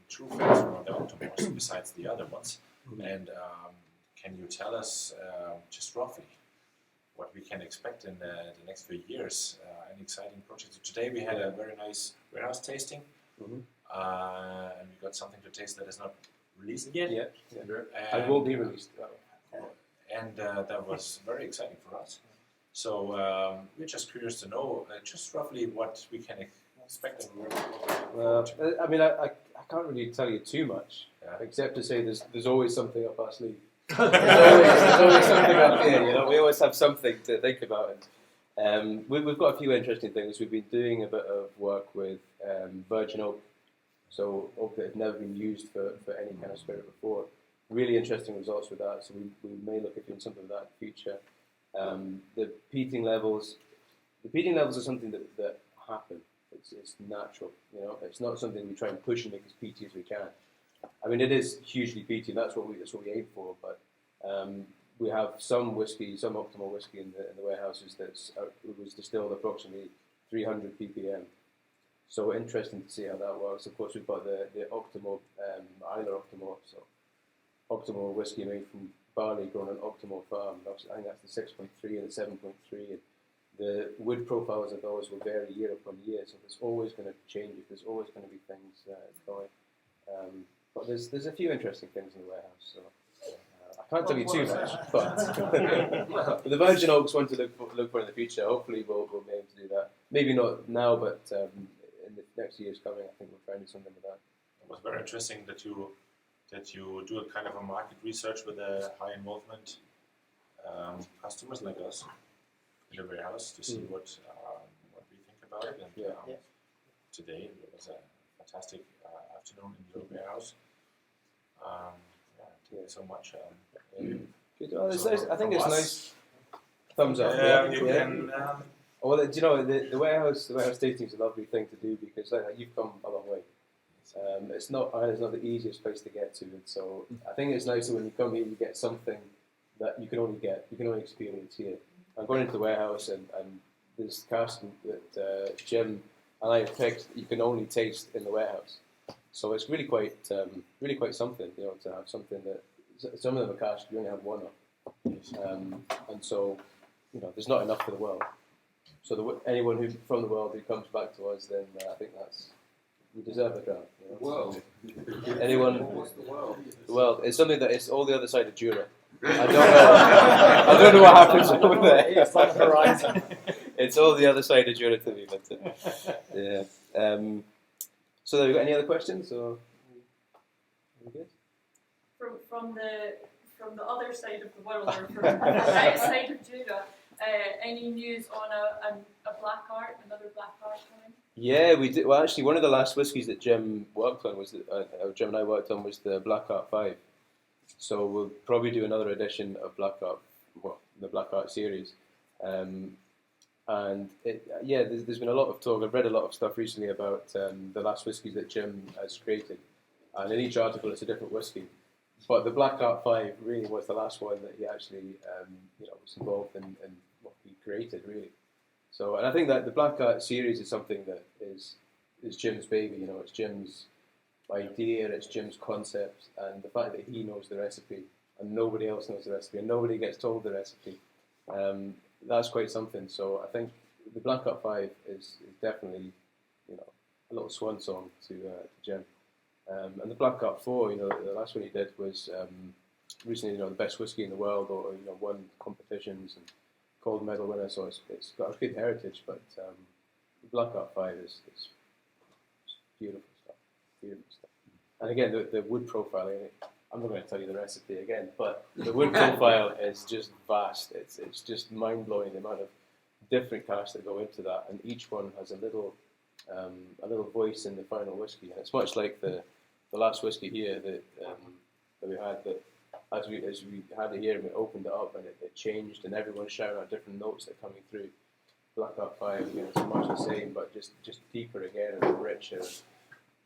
True fans from the Octomores besides the other ones. And can you tell us just roughly what we can expect in the next few years? Any exciting projects? Today we had a very nice warehouse tasting, and we got something to taste that is not released yet. It won't be released. And that was very exciting for us. So we're just curious to know just roughly what we can expect. I mean, I can't really tell you too much, except to say there's always something up our sleeve. there's always something up here. We always have something to think about. And we've got a few interesting things. We've been doing a bit of work with virgin oak, so oak that had never been used for any kind of spirit before. really interesting results with that. So we may look at doing something with that in the future. The peating levels are something that happen. It's natural, you know. It's not something we try and push and make as peaty as we can. I mean, it is hugely peaty. That's what we aim for. But we have some whiskey, some optimal whiskey in the warehouses it was distilled approximately 300 ppm. So interesting to see how that works. Of course, we've got the optimal Isla Optimal, so optimal whiskey made from barley grown on optimal farm. I think that's the 6.3 and the 7.3. And the wood profiles of those will vary year upon year, so there's always going to change. There's always going to be things going. But there's a few interesting things in the warehouse. So I can't tell you too much, but the virgin oaks want to look for in the future. Hopefully we'll be able to do that. Maybe not now, but in the next years coming, I think we'll try and do something with that. It was very interesting that you do a kind of a market research with a high involvement customers like us in the warehouse to see what we think about it. And today it was a fantastic afternoon in your warehouse. Thank you so much. Good. Oh, I think it's nice. Thumbs up. You can. Well, do you know the warehouse tasting is a lovely thing to do because you've come a long way. It's not the easiest place to get to, and so I think it's nice that when you come here you get something that you can only experience here. I'm going into the warehouse and this cask that Jim and I have picked you can only taste in the warehouse. So it's really quite something, you know, to have something that some of them are cask you only have one of, and so you know there's not enough for the world. So anyone who from the world who comes back to us, then I think we deserve a dram. You know? World. Anyone? What's the world? The world. It's something that it's all the other side of Jura. I don't know what happens over there. It's like horizon. It's all the other side of Jura to me. But yeah. So have you got any other questions? Or are we good? From the other side of the world, or from outside of Jura, any news on a black art, another black art coming? Yeah, we did. Well, actually, one of the last whiskies that Jim worked on was Jim and I worked on was the Black Art 5. So we'll probably do another edition of Black Art, the Black Art series. And there's been a lot of talk. I've read a lot of stuff recently about the last whiskies that Jim has created, and in each article it's a different whiskey. But the Black Art 5 really was the last one that he actually was involved in what he created really. So, and I think that the Black Art series is something that is Jim's baby. You know, it's Jim's idea, it's Jim's concept, and the fact that he knows the recipe and nobody else knows the recipe and nobody gets told the recipe, that's quite something. So I think the Black Art 5 is definitely, you know, a little swan song to Jim. And the Black Art 4, you know, the last one he did was recently, you know, the best whiskey in the world, or you know, won competitions and gold medal winner. So it's got a good heritage. But the Black Art 5 is beautiful stuff. Beautiful stuff. And again, the wood profile. I'm not going to tell you the recipe again, but the wood profile is just vast. It's just mind blowing the amount of different casks that go into that, and each one has a little voice in the final whiskey. And it's much like the last whiskey here that we had. That as we had it here and we opened it up and it changed, and everyone's shouting out different notes that are coming through. Black Art 5, again, it's much the same, but just deeper again and richer.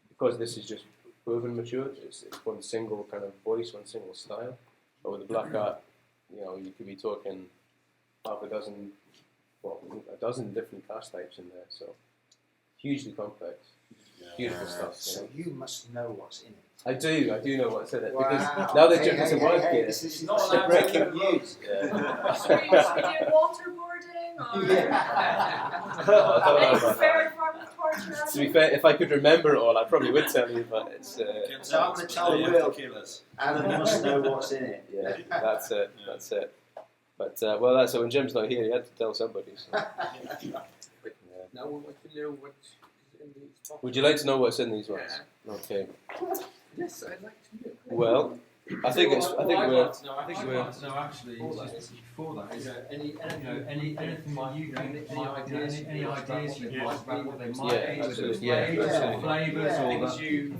Because this is just proven matured, it's one single kind of voice, one single style. But with the Black Art, you know, you could be talking a dozen different cask types in there. So hugely complex, beautiful stuff. So you must know what's in it. I do know what's in it. Wow. Because now that Jim doesn't work here, this is not like breaking news. Should we do waterboarding or any fair farm torture? To be fair, if I could remember it all, I probably would tell you, but it's... So I'm going to tell Will, Adam must know what's in it. Yeah, that's it. But, well, that's it. When Jim's not here, you had to tell somebody. So. Now we want to know what's in these bottles. Would you like to know what's in these ones? Yeah. Okay. Yes, I'd like to know. Well, I think we're. Actually, just before that, is anything that you can, any ideas you've got about what they might be, whether it's ages or flavours or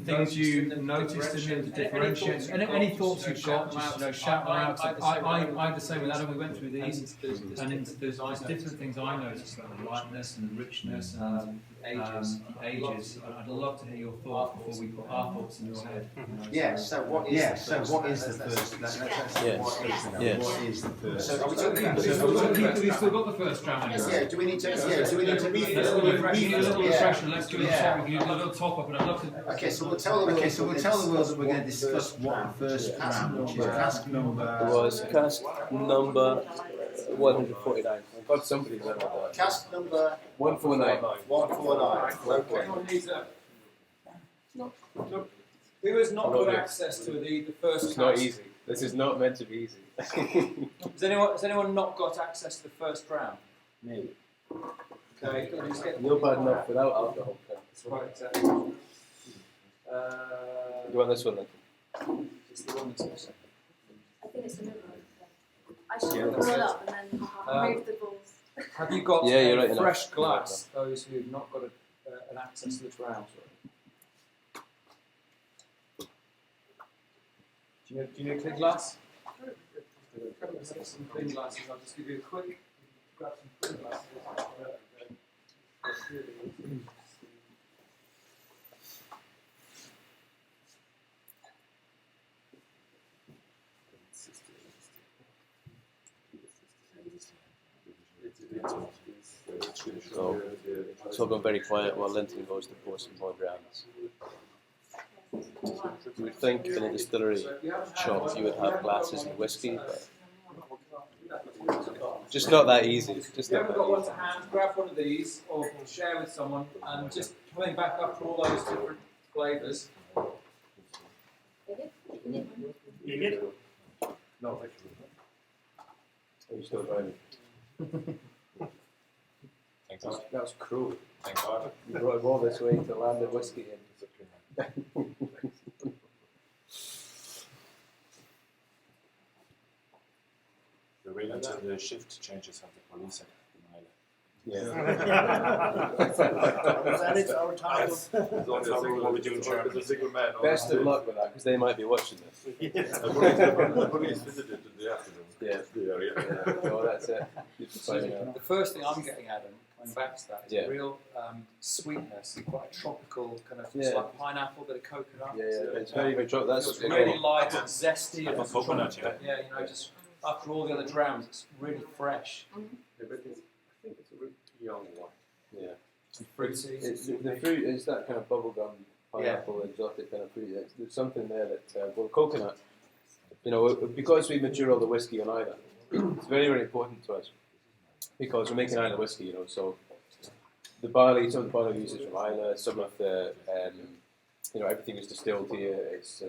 things you noticed in them to differentiate. Any thoughts you've got, just shout them out. I the same with Adam. We went through these, and there's different things I noticed about the lightness and the richness and ages. I'd love to hear your thoughts before we put our thoughts in your head. So what is the first? What is the first? So are we talking about? We've still got the first dram. Do we need to? Do we need to read this? A little refresher. Let's do a little top up, and I'd love to. Okay, so we'll tell the world. That we're going to discuss what the first dram, which is cask number. It was cask number 149. I've got somebody there. Cask number 149. 149. Who has not got access to the first It's not easy. This is not meant to be easy. Has anyone not got access to the first dram? Me. Okay, You're bad enough without alcohol. That's right, exactly. You want this one then? It's the one that's missing. I think it's the middle one. I should have brought up and then move the balls. Have you got you're right fresh glass, those who've not got an access to the dram? Do you need clean glass? Let's get some clean glasses. I'll just give you a quick grab some clean glasses. So I'll go very quiet while Linton goes to pour some more drams. You would think in a distillery shop you would have glasses and whiskey, but just not that easy. If you haven't got one to hand, grab one of these or share with someone, and just coming back up for all those different flavours. You get it? No, thank you. Are you still driving? Thank God. That was cruel. Thank God. You brought him all this way to land the whiskey in. We wait until the shift changes at the police at That is our time. That's what we do in Germany. Best of luck with that, because they might be watching this. The police visited in the afternoon. The area. Oh, that's it. The first thing I'm getting, Adam, going back to that, is a real sweetness, quite a tropical kind of, it's like pineapple, bit of coconut. It's very, very tropical. That's really light and zesty. Like a coconut, just after all the other drams, it's really fresh. I think it's a really young one. Yeah. Fruity. The fruit is that kind of bubblegum, pineapple, exotic kind of fruit. There's something there that, coconut, because we mature all the whiskey on Islay, it's very, very important to us. Because we're making Islay whiskey, so the barley, some of the barley we use is from Islay, some of the, everything is distilled here, it's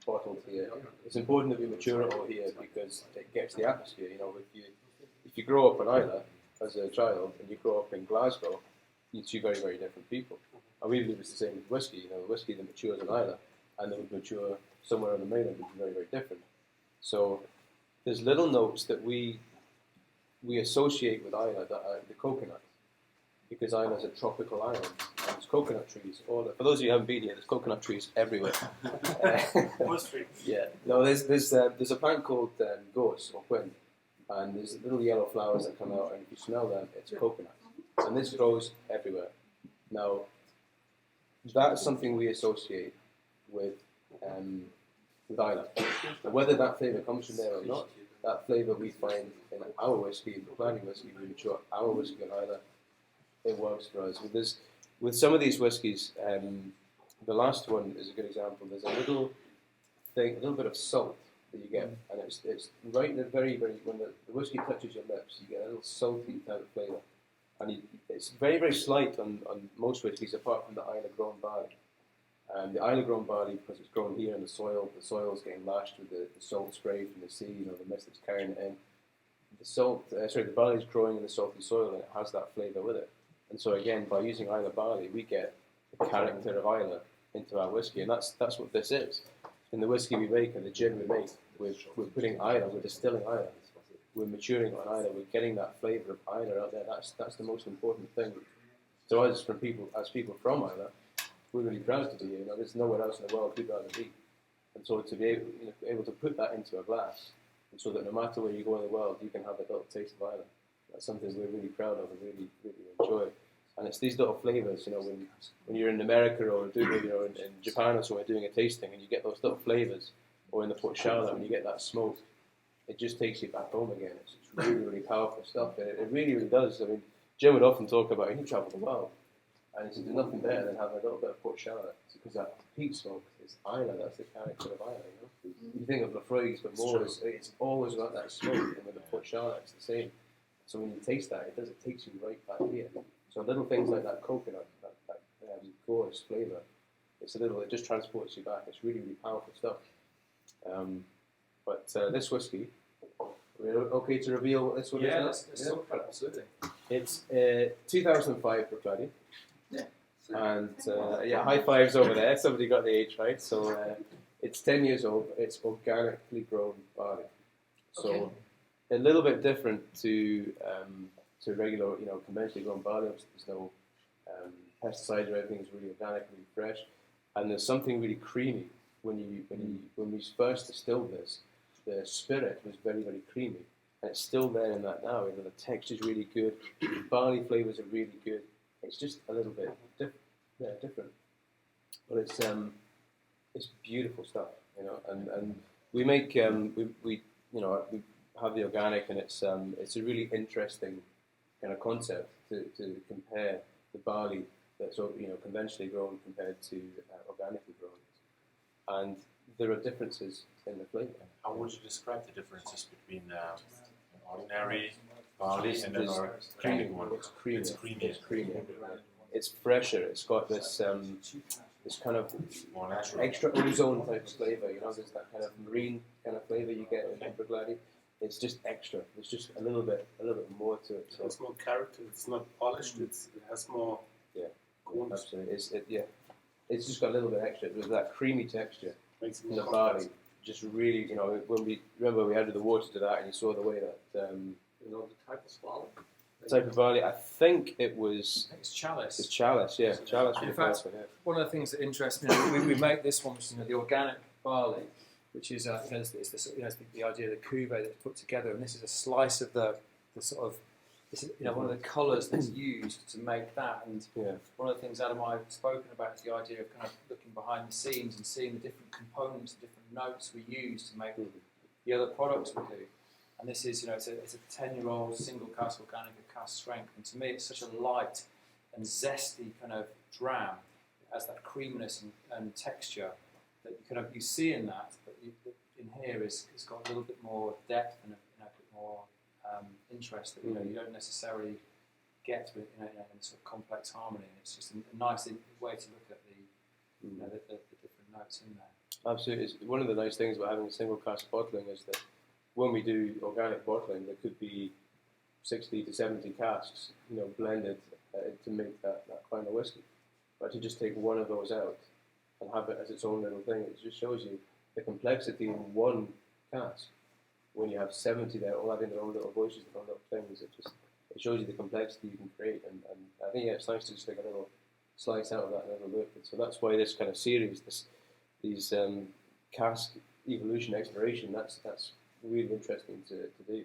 bottled here. It's important that we mature it all here because it gets the atmosphere. If you grow up in Islay as a child and you grow up in Glasgow, you two very, very different people. And we believe it's the same with whiskey. The whiskey that matures in Islay and that would mature somewhere on the mainland would be very, very different. So there's little notes that we associate with Islay that are the coconut, because Islay is a tropical island. And there's coconut trees. For those of you who haven't been here, there's coconut trees everywhere. There's a plant called gorse or quin, and there's little yellow flowers that come out, and if you smell them, it's coconut. And this grows everywhere. Now, that's something we associate with Islay. But whether that flavour comes from there or not, that flavour we find in our whiskey, the planning whiskey, we mature our whiskey on Islay, it works for us. With some of these whiskies, the last one is a good example. There's a little bit of salt that you get, and it's right in the very, very, when the whiskey touches your lips, you get a little salty type of flavour. And it's very, very slight on most whiskies, apart from the Islay grown barley. The Islay grown barley, because it's grown here in the soil's getting lashed with the salt spray from the sea, the mist that's carrying it in. The barley is growing in the salty soil, and it has that flavour with it. And so again, by using Islay barley, we get the character of Islay into our whiskey, and that's what this is. It's in the whiskey we make and the gin we make, we're putting Islay, we're distilling Islay, we're maturing on Islay, we're getting that flavour of Islay out there. That's the most important thing. So as people from Islay, we're really proud to be here. There's nowhere else in the world we'd rather be. And so to be able to put that into a glass, and so that no matter where you go in the world, you can have a little taste of Islay. That's something we're really proud of and really, really enjoy. And it's these little flavours, when you're in America or in Japan or somewhere doing a tasting, and you get those little flavours, or in the Port Charlotte when you get that smoke, it just takes you back home again. It's really, really powerful stuff. It really, really does. I mean, Jim would often talk about he travelled the world, and he said there's nothing better than having a little bit of Port Charlotte, because that peat smoke is Islay. That's the character of Islay. You think of Lafroig's, but more it's always about that smoke, and with the Port Charlotte, it's the same. So when you taste that, it takes you right back here. So little things like that coconut, that gorgeous flavour, it just transports you back. It's really, really powerful stuff. But this whiskey, we're okay to reveal what this one is? Yeah, let's talk about it, absolutely. It's 2005 Bruichladdich. Yeah. And high fives over there. Somebody got the age right. So it's 10 years old. It's organically grown barley. So a little bit different to regular, conventionally grown barley. There's no pesticides or anything. It's really organic, really fresh, and there's something really creamy when we first distilled this. The spirit was very, very creamy, and it's still there in that now. The texture's really good. The barley flavors are really good. It's just a little bit different, but it's beautiful stuff, And we make we have the organic, and it's a really interesting kind of concept to compare the barley that's conventionally grown compared to organically grown, and there are differences in the flavour. How would you describe the differences between an ordinary barley and an organic one? It's creamy. It's creamy. It's fresher. It's got this kind of more natural, extra ozone type of flavour. There's that kind of marine kind of flavour you get in Bruichladdich. It's just extra. There's just a little bit more to it. So it's more character. It's not polished. It has more. Yeah, absolutely. It's just got a little bit extra. There's that creamy texture in the barley. Just really, when we added the water to that, and you saw the way that the type of barley. The type of barley. I think it's chalice. It's chalice. Yeah, chalice. In fact, one of the things that interests me, we make this one, which is the organic barley, which is it's the idea of the cuvee that's put together, and this is a slice of the sort of one of the colours that's used to make that. And one of the things Adam and I have spoken about is the idea of kind of looking behind the scenes and seeing the different components, the different notes we use to make the other products we do. And this is, it's a 10-year-old single cask organic at cask strength, and to me it's such a light and zesty kind of dram. It has that creaminess and texture that you see in that, but in here it's got a little bit more depth and a bit more interest that you don't necessarily get with in sort of complex harmony. It's just a nice way to look at the different notes in there. Absolutely, it's one of the nice things about having a single cask bottling is that when we do organic bottling, there could be 60 to 70 casks, blended to make that final whiskey. But to just take one of those out and have it as its own little thing, it just shows you the complexity in one cask. When you have 70 there, all having their own little voices, their own little things, it shows you the complexity you can create. And I think it's nice to just take a little slice out of that and have a look. And so that's why this kind of series, these cask evolution exploration, that's really interesting to do.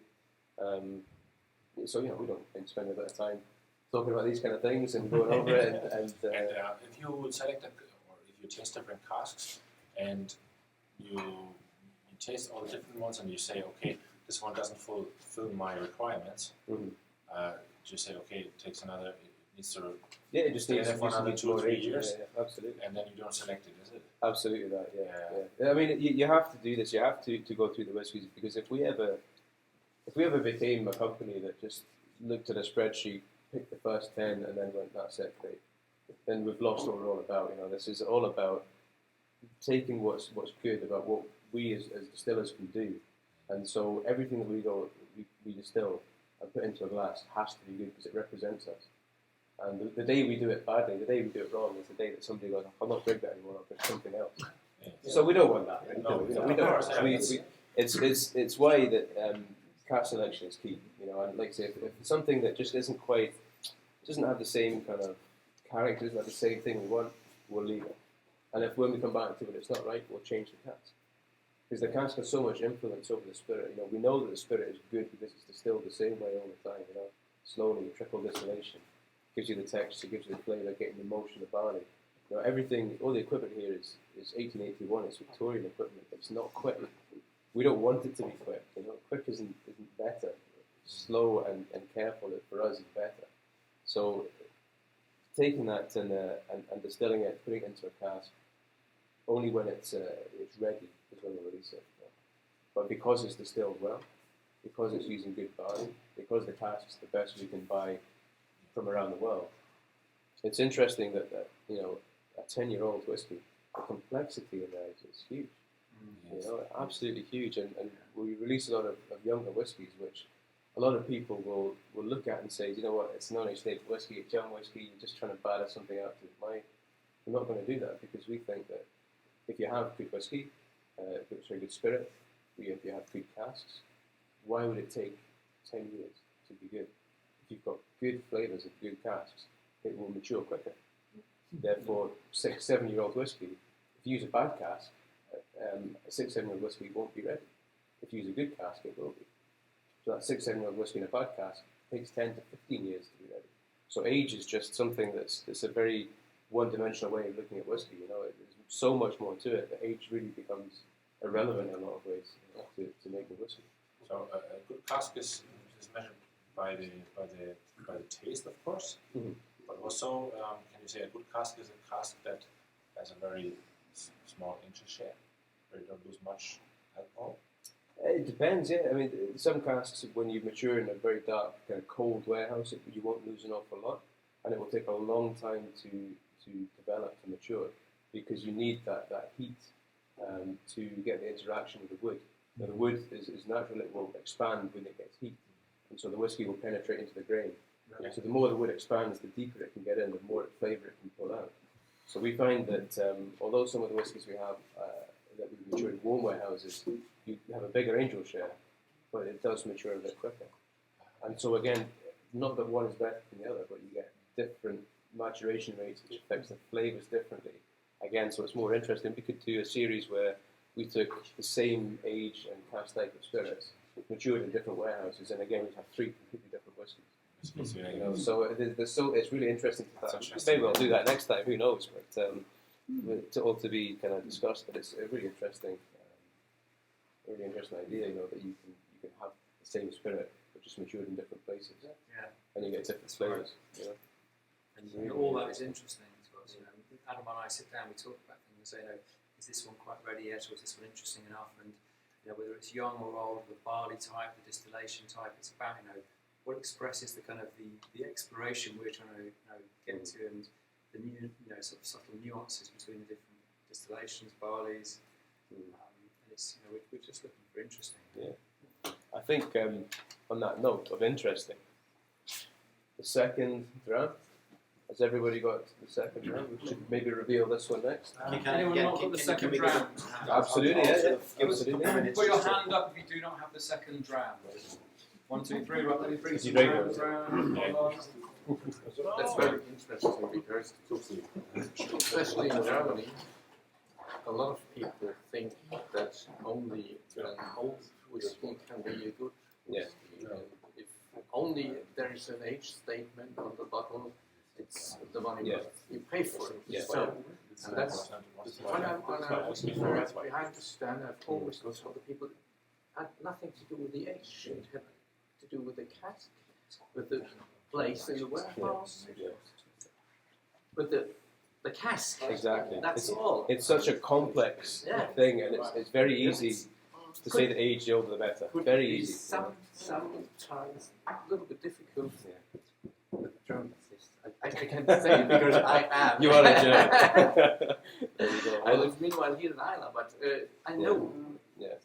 So we don't spend a bit of time talking about these kind of things and going over it. And if you would select or if you taste different casks and you taste all the different ones and you say, okay, this one doesn't fulfill my requirements. Just say, okay, it takes another. It needs to. Yeah, it just stay needs there for another 2 or 3 years. Yeah, absolutely. And then you don't select it, is it? Absolutely that. Yeah. I mean, you have to do this. You have to go through the whiskies, because if we ever became a company that just looked at a spreadsheet, picked the first 10, and then went, that's it, great, then we've lost what we're all about. This is all about taking what's good about what we as distillers can do, and so everything that we distill and put into a glass has to be good because it represents us. And the day we do it badly, the day we do it wrong, is the day that somebody goes, I'll not drink that anymore, I'll drink something else. So we don't want that. No, We of don't. course, yeah, It's why that cask selection is key. And like I say, if it's something that just isn't quite, doesn't have the same kind of character, doesn't have the same thing we want, we'll leave it. And if when we come back to it, it's not right, we'll change the cask. Because the cask has so much influence over the spirit. We know that the spirit is good because it's distilled the same way all the time. Slowly, trickle distillation gives you the texture, gives you the flavour, getting the motion of barley. Everything, all the equipment here is 1881. It's Victorian equipment. It's not quick. We don't want it to be quick. Quick isn't better. Slow and careful for us is better. So taking that and distilling it, putting it into a cask, only when it's ready is when we release it. But because it's distilled well, because it's using good barley, because the cask is the best we can buy from around the world, it's interesting that a 10-year-old whiskey, the complexity in there is huge. Absolutely huge. And we release a lot of younger whiskies, which a lot of people will look at and say, you know what, it's non-aged whiskey, it's young whiskey, you're just trying to batter something out to it. We're not going to do that, because we think that if you have good whiskey, good spirit, if you have good casks, why would it take 10 years to be good? If you've got good flavours and good casks, it will mature quicker. Therefore, 6-7-year-old whiskey, if you use a bad cask, a 6-7-year-old whiskey won't be ready. If you use a good cask, it will be. So that 6-7-year-old whiskey in a bad cask takes 10 to 15 years to be ready. So age is just something that's a very one-dimensional way of looking at whiskey. There's so much more to it that age really becomes irrelevant in a lot of ways to make a whiskey. So a good cask is measured by the taste, of course. Mm-hmm. But also, can you say a good cask is a cask that has a very small inch share, where you don't lose much alcohol? It depends, yeah. I mean, some casks, when you mature in a very dark, kind of cold warehouse, you won't lose an awful lot, and it will take a long time to develop, to mature, because you need that heat to get the interaction with the wood. Now, the wood is natural; it will expand when it gets heat, and so the whiskey will penetrate into the grain. Okay. So the more the wood expands, the deeper it can get in, the more flavour it can pull out. So we find that although some of the whiskies we have that we mature in warm warehouses, you have a bigger angel share, but it does mature a bit quicker. And so again, not that one is better than the other, but you get different maturation rates, which affects the flavours differently. Again, so it's more interesting. We could do a series where we took the same age and cask type of spirits, matured in different warehouses, and again, we'd have 3 completely different whiskies. So it's really interesting. Maybe we'll do that next time. Who knows? But all to be kind of discussed. But it's a really interesting idea. That you can have the same spirit but just matured in different places. Yeah. And you get different flavours. And all that is interesting to us. Adam and I sit down, we talk about things and say, is this one quite ready yet, or is this one interesting enough? And whether it's young or old, the barley type, the distillation type, it's about what expresses the kind of the exploration we're trying to get to, and the new sort of subtle nuances between the different distillations, barleys. And it's we're just looking for interesting. Yeah, I think on that note of interesting, the second dram. Has everybody got the second dram? We should maybe reveal this one next. Anyone not got the second dram? Absolutely, yeah. Absolutely. Put your hand up if you do not have the second dram. 1, 2, 3, right, let me bring some drams around. That's very interesting because, especially in Germany, a lot of people think that only an old whiskey can be a good whiskey. Yeah. And if only there is an age statement on the bottle, it's the money you pay for it. Yeah. So, and that's when I'm on a whiskey fair behind the stand, I've always told the people it had nothing to do with the age. It had to do with the cask, with the place in the warehouse, with the cask. Exactly. That's all. It's such a complex thing, and it's very easy to say the age, the older the better. Very easy. Sometimes a little bit difficult. With German. I can't say it because I am. You are a German. There you go. I live meanwhile here in Ireland, but I know. Yeah.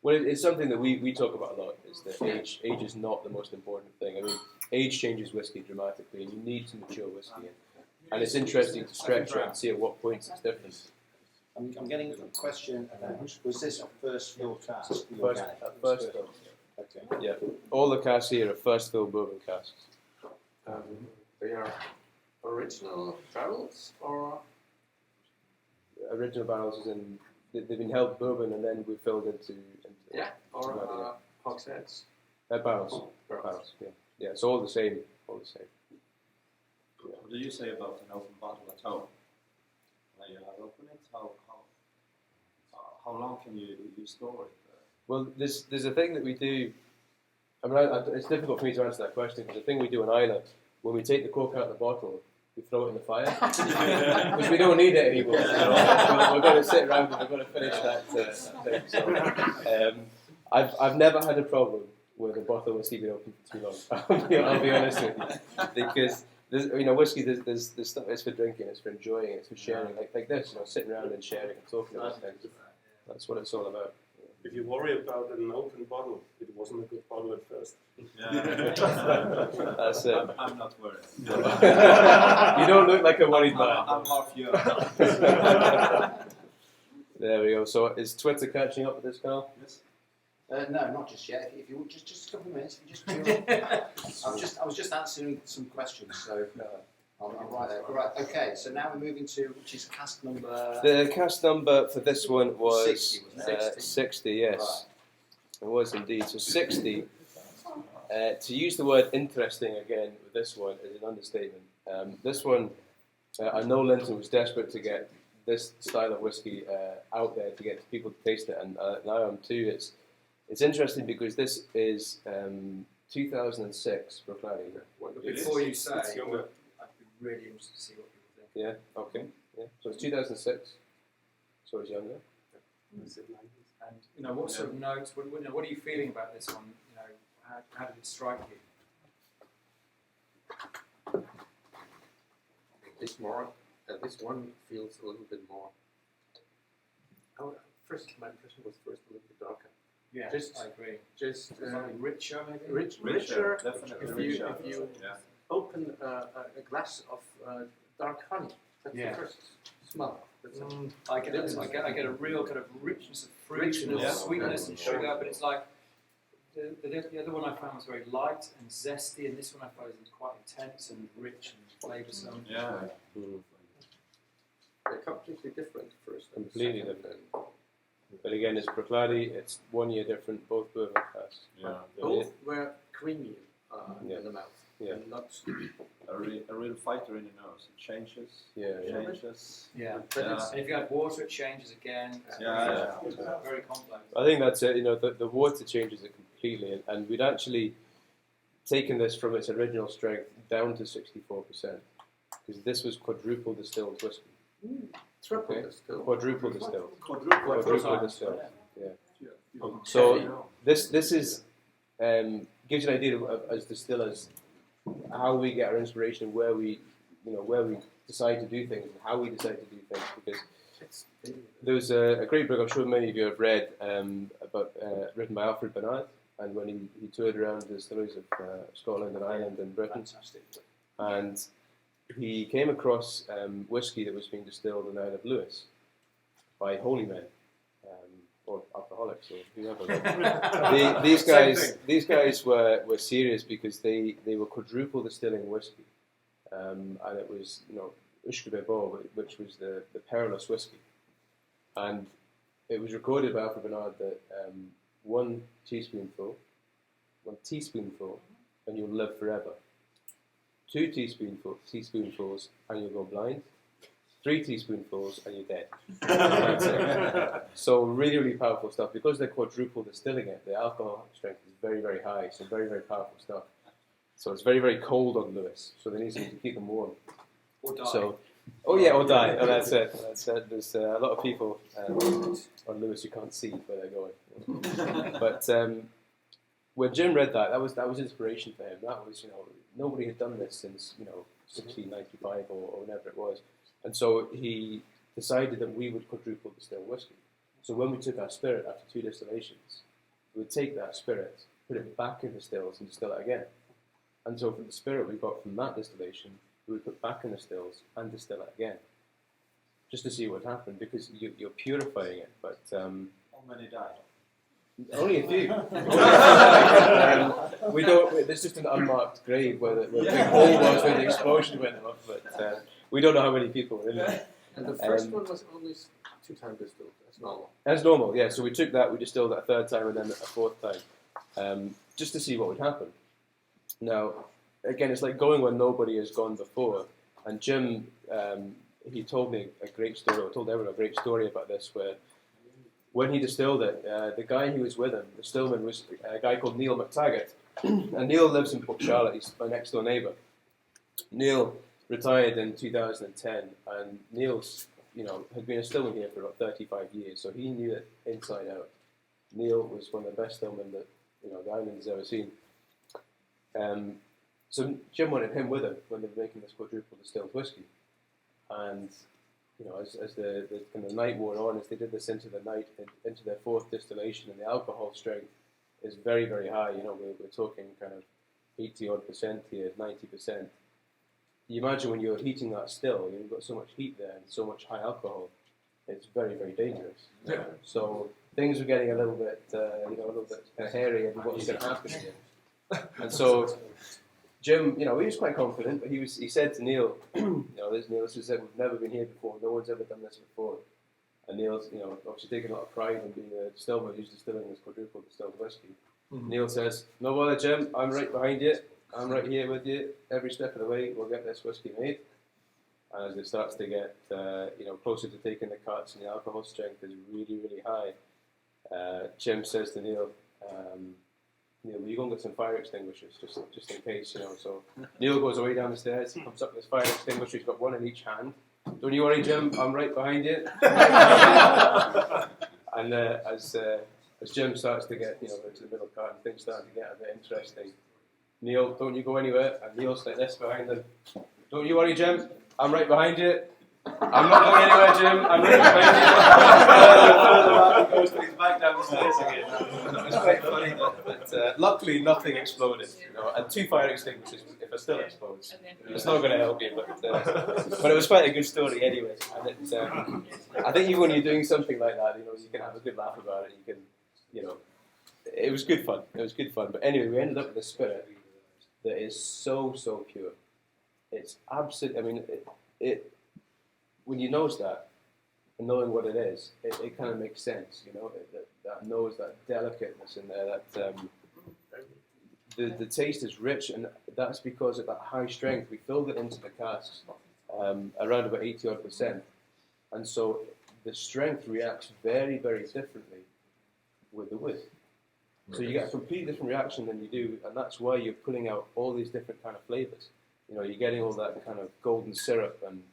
Well, it's something that we talk about a lot, is that age is not the most important thing. I mean, age changes whiskey dramatically, and you need to mature whiskey. And it's interesting to stretch it and see at what points it's different. I'm getting a question about, was this a first fill cask? the First, organic? first fill. Okay. Yeah, all the casks here are first fill bourbon casks. They are original barrels or? Original barrels is in, they've been held bourbon and then we filled into Yeah, or hogsheads. Barrels. Barrels. Yeah. Yeah. It's all the same. All the same. What do you say about an open bottle at home? When you have open it, how long can you store it? Well, there's a thing that we do. I mean, it's difficult for me to answer that question because the thing we do in Ireland, when we take the cork out of the bottle, we throw it in the fire because we don't need it anymore. We're going to sit around and we're going to finish that thing. So, I've never had a problem with a bottle of whiskey being open for too long. I'll be honest with you, because whiskey. There's stuff. It's for drinking. It's for enjoying. It's for sharing. Like this, sitting around and sharing and talking about things. That's what it's all about. If you worry about an open bottle, it wasn't a good bottle at first. That's it. I'm not worried. You don't look like a worried man. I'm half young. There we go. So is Twitter catching up with this, Carl? Yes. No, not just yet. If you just a couple of minutes, if you just I was just answering some questions, so I'm right there. Right, okay. So now we're moving to which is cask number. The cask number for this one was 60, wasn't it? 60. Yes, it was indeed. So 60. To use the word interesting again with this one is an understatement. This one, I know Linton was desperate to get this style of whiskey out there to get people to taste it, and now I'm too. It's interesting because this is 2006 Bruichladdich. Before you say, I'd be really interested to see what people think. Yeah. Okay. Yeah. So it's 2006. So it's younger. And what sort of notes? What are you feeling about this one? How did it strike you? This one feels a little bit more. My impression was first a little bit darker. Yeah, I agree. Just richer, maybe. Richer. Definitely If you open a glass of dark honey, that's the first smell. I get a real kind of richness of fruit and sweetness and sugar, but it's like the other one I found was very light and zesty, and this one I found was quite intense and rich and flavoursome. Yeah. They're completely different first. Completely different. But again, it's Bruichladdich. It's 1 year different. Both bourbon casks. Yeah. Both were creamy in the mouth. Yeah. And not A real fighter in the nose. It changes. Changes. Yeah. And if you add water, it changes again. Yeah. Very complex. I think that's it. The water changes it completely, and we'd actually taken this from its original strength down to 64% because this was quadruple distilled whiskey. triple distilled. Quadruple distilled. Quadruple distilled. Yeah. So this is gives you an idea of, as distillers, how we get our inspiration, where we decide to do things, and how we decide to do things. Because there was a great book I'm sure many of you have read written by Alfred Bernard, and when he toured around the distilleries of Scotland and Ireland and Britain. Fantastic. And he came across whiskey that was being distilled in the Isle of Lewis by holy men or alcoholics or whoever. These guys were serious because they were quadruple distilling whiskey, and it was Ushkabebo, which was the perilous whiskey, and it was recorded by Alfred Bernard that 1 teaspoonful, and you'll live forever. 2 teaspoonfuls and you'll go blind. 3 teaspoonfuls and you're dead. That's it. So really, really powerful stuff. Because they're quadruple distilling it, the alcohol strength is very, very high. So very, very powerful stuff. So it's very, very cold on Lewis. So they need something to keep them warm. Or die. Or die. Oh, that's it. There's a lot of people on Lewis you can't see where they're going. But when Jim read that was inspiration for him. That was, nobody had done this since 1695 or whenever it was. And so he decided that we would quadruple distill whiskey. So when we took our spirit after 2 distillations, we would take that spirit, put it back in the stills and distill it again. And so from the spirit we got from that distillation, we would put back in the stills and distill it again. just to see what happened, because you're purifying it. But How many died? only a few. We don't. There's just an unmarked grave where the big hole was where the explosion went off. But we don't know how many people were in there. And the first one was only 2 times distilled. That's normal. That's normal, yeah. So we took that, we distilled it a 3rd time, and then a 4th time, just to see what would happen. Now, again, it's like going where nobody has gone before. And Jim, he told me a great story, or told everyone a great story about this, where when he distilled it, the guy who was with him, the stillman, was a guy called Neil McTaggart. And Neil lives in Port Charlotte, he's my next door neighbour. Neil retired in 2010, and Neil's, had been a stillman here for about 35 years, so he knew it inside out. Neil was one of the best stillmen that the island's ever seen. So Jim wanted him with him when they were making this quadruple distilled whiskey, and as the kind of night wore on, as they did this into the night, into their 4th distillation, and the alcohol strength is very, very high. We're talking kind of 80% here, 90%. You imagine when you're heating that still, you've got so much heat there and so much high alcohol, it's very, very dangerous. Yeah. So things were getting a little bit, hairy, and what was going to happen here. And so Jim, he was quite confident, but he said to Neil, this is it, we've never been here before, no one's ever done this before. And Neil's, obviously taking a lot of pride in being a distiller who's distilling this quadruple distilled whiskey. Mm-hmm. Neil says, "No bother, Jim, I'm right behind you. I'm right here with you. Every step of the way, we'll get this whiskey made." And as it starts to get, closer to taking the cuts, and the alcohol strength is really, really high, Jim says to Neil, "Neil, will you go and get some fire extinguishers, just in case, So Neil goes away down the stairs. He comes up with his fire extinguisher. He's got one in each hand. "Don't you worry, Jim. I'm right behind you." And as Jim starts to get, into the middle part, and things start to get a bit interesting, "Neil, don't you go anywhere." And Neil's like this behind him. "Don't you worry, Jim. I'm right behind you. I'm not going anywhere, Jim. I'm right behind you." He goes to his back down the stairs again. It's quite funny, but luckily nothing exploded. And 2 fire extinguishers, if it still explodes, it's not going to help you. But it was quite a good story anyway. And I think even when you're doing something like that, you can have a good laugh about it. You can, it was good fun. It was good fun. But anyway, we ended up with a spirit that is so pure. It's absolutely. I mean, it when you nose that, and knowing what it is, it kind of makes sense. That nose, that delicateness in there. That the taste is rich, and that's because of that high strength. We filled it into the casks around about 80-odd%, and so the strength reacts very, very differently with the wood. So you get a completely different reaction than you do, and that's why you're pulling out all these different kind of flavors. You're getting all that kind of golden syrup and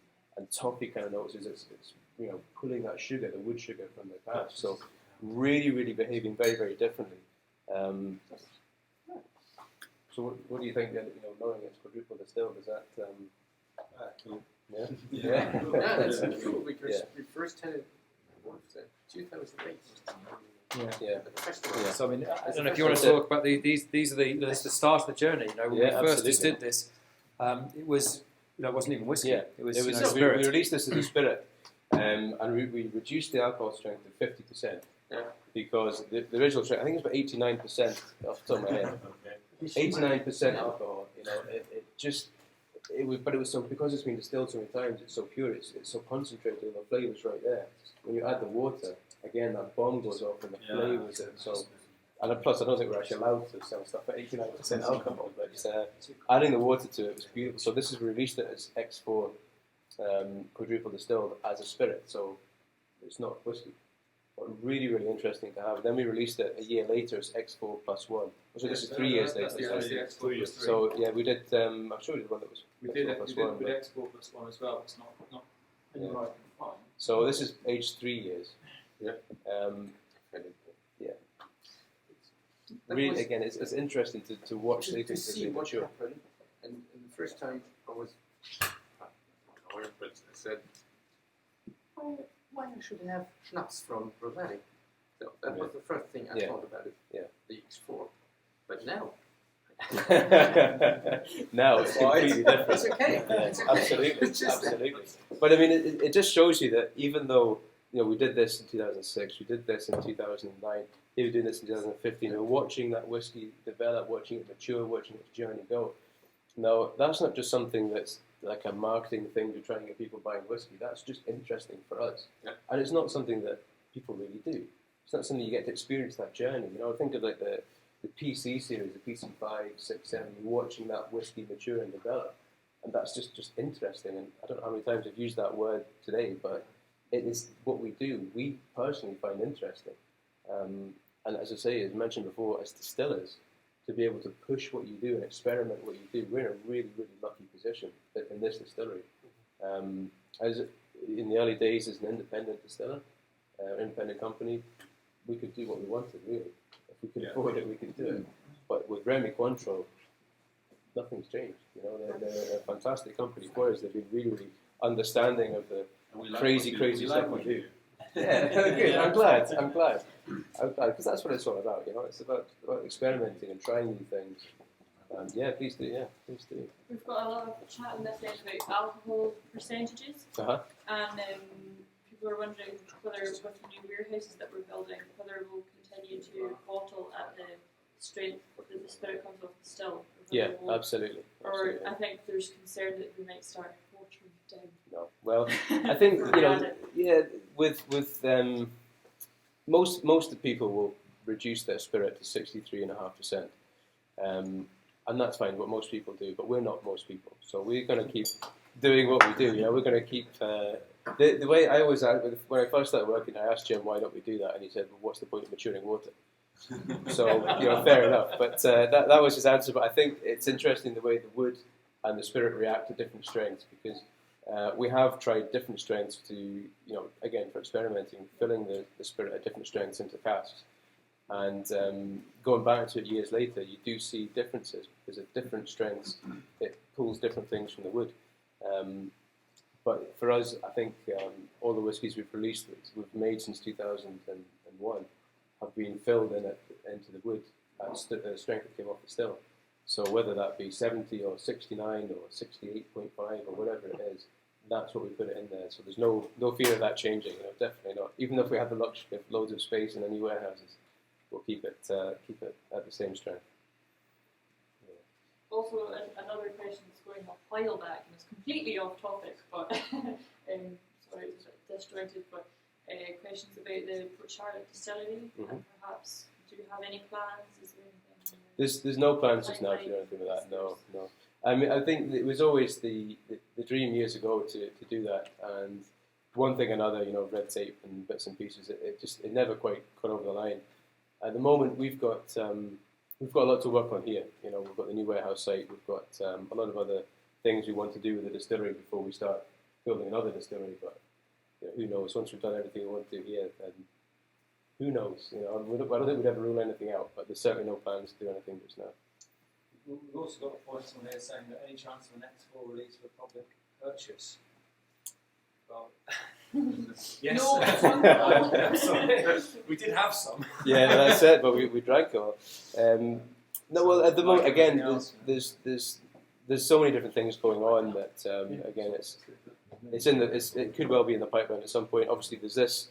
toffee kind of notes. It's pulling that sugar, the wood sugar from the cask. So really, really behaving very, very differently. So what do you think? Knowing it's quadruple distilled, is that cool? Yeah. Yeah, that's cool because we first had it. What was that? 2008. Yeah. Yeah. So I mean, I don't know if you want to talk about these are the start of the journey. When we first just did this, it was it wasn't even whiskey. Yeah, it was spirit. We released this as a spirit, and we reduced the alcohol strength to 50%. Yeah. Because the original strength, I think it was about 89% off the top of my head. 89% alcohol. But it was so, because it's been distilled so many times, it's so pure, it's so concentrated, and the flavour's right there. When you add the water, again, that bomb goes off and the flavours in. So, and plus, I don't think we're actually allowed to sell stuff at 89% alcohol, but adding the water to it was beautiful. So this is, we released it as X4 quadruple distilled as a spirit, so it's not whiskey. But really, really interesting to have. Then we released it a year later as X4 plus 1. So this is 3 years later. So yeah, we did. I'm sure we did one that was. We did X4 plus 1 as well. It's not anywhere I can find. So this is aged 3 years. Yeah. Yeah. Really, again, it's interesting to watch these to things as see they what mature. happened. And the first time I was, I said, why I should have schnapps from Rosetti? So that was the first thing I thought about it. Yeah. The X4. But now, Now it's completely different. It's okay. Yeah, It's okay. absolutely, It's just- absolutely. But I mean, it just shows you that even though we did this in 2006, we did this in 2009, they were doing this in 2015. We were watching that whiskey develop, watching it mature, watching its journey go. Now, that's not just something that's like a marketing thing to try and get people buying whiskey. That's just interesting for us, and it's not something that people really do. It's not something you get to experience that journey. Think of like the PC series, the PC 5, 6, 7. You're watching that whiskey mature and develop, and that's just interesting. And I don't know how many times I've used that word today, but it is what we do. We personally find interesting, and as I say, as mentioned before, as distillers, to be able to push what you do and experiment what you do, we're in a really, really lucky position in this distillery. As in the early days, as an independent distiller, independent company, we could do what we wanted, really. If we could afford it, we could do it. But with Remy Cointreau, nothing's changed. They're a fantastic company for us. They've been really, really understanding of the crazy stuff we do. Yeah, good. I'm glad, because that's what it's all about. It's about experimenting and trying new things. Please do. We've got a lot of chat in this end about alcohol percentages, and people are wondering whether with the new warehouses that we're building, whether we'll continue to bottle at the strength that the spirit comes off the still. Yeah, absolutely. Or I think there's concern that we might start watering it down. No, well, I think with most of the people will reduce their spirit to 63.5%, and that's fine. What most people do, but we're not most people, so we're going to keep doing what we do. We're going to keep. The way I always when I first started working, I asked Jim why don't we do that, and he said, "Well, what's the point of maturing water?" So fair enough. But that was his answer. But I think it's interesting the way the wood and the spirit react to different strengths, because we have tried different strengths to, again, for experimenting, filling the spirit at different strengths into casks. And going back to it years later, you do see differences, because at different strengths, it pulls different things from the wood. But for us, I think all the whiskies we've released, we've made since 2001, have been filled into the wood at the strength that came off the still. So whether that be 70 or 69 or 68.5 or whatever it is, that's what we put it in there. So there's no fear of that changing. Definitely not. Even if we have the luxury of loads of space in the new warehouses, we'll keep it at the same strength. Yeah. Also, another question that's going a while back, and it's completely off topic, but sorry, it's a bit disjointed, but questions about the Port Charlotte Distillery, and perhaps do you have any plans? Is there anything? There's no plans just now to do anything with that. No. I mean, I think it was always the dream years ago to do that, and one thing or another, red tape and bits and pieces, it never quite got over the line. At the moment, we've got a lot to work on here. We've got the new warehouse site. We've got a lot of other things we want to do with the distillery before we start building another distillery. But who knows? Once we've done everything we want to do here, then who knows? I don't think we'd ever rule anything out. But there's certainly no plans to do anything just now. We've also got a point on here saying that any chance of an X4 release for public purchase. Well, yes. No. We did have some. Yeah, that's it. But we drank all. No, well, at the moment, again, there's so many different things going on that again, it could well be in the pipeline at some point. Obviously, there's this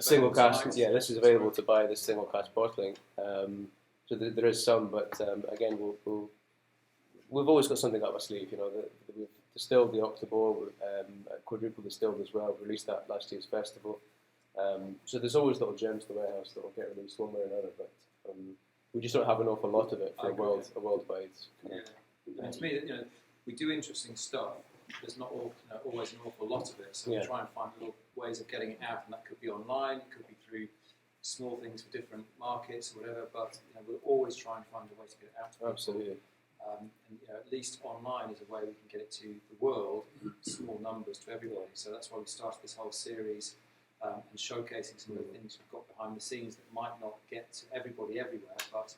single cask. Yeah, this is available to buy, this single cask bottling. So there is some, but again, we've always got something up our sleeve. We've distilled the Octobor, quadruple distilled as well. Released that last year's festival. So there's always little gems to the warehouse that will get released one way or another, but we just don't have an awful lot of it for a worldwide. Yeah. And to me, we do interesting stuff. There's not always an awful lot of it, so we try and find little ways of getting it out, and that could be online, it could be through small things for different markets or whatever. But we'll always try and find a way to get it out to people. Absolutely. And at least online is a way we can get it to the world, small numbers to everybody. So that's why we started this whole series and showcasing some of the things we've got behind the scenes that might not get to everybody everywhere, but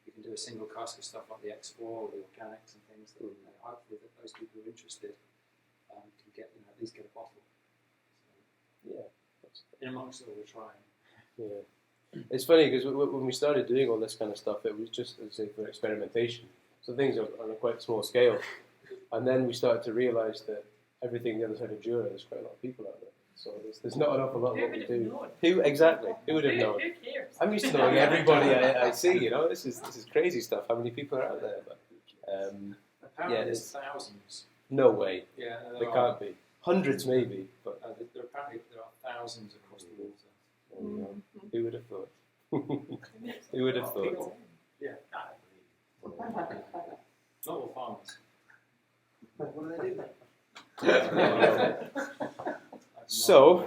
we can do a single cask of stuff like the X4 or the organics and things that hopefully that those people who are interested can get at least get a bottle. So, in amongst it all, we're trying. Yeah, it's funny because when we started doing all this kind of stuff, it was just as if for experimentation. So things are on a quite small scale. And then we started to realise that everything the other side of Jura, there's quite a lot of people out there. So there's not an awful lot of what we do. Who exactly? Who would have known? Who cares? I'm used to knowing everybody I see. You know, this is crazy stuff. How many people are out there? But Apparently yeah, there's thousands. no way. Yeah, There can't be. Hundreds maybe, but apparently there are thousands across the water. there you go. Who would have thought? Who would have thought? People, yeah, I believe. Not all farmers. What do they do? So,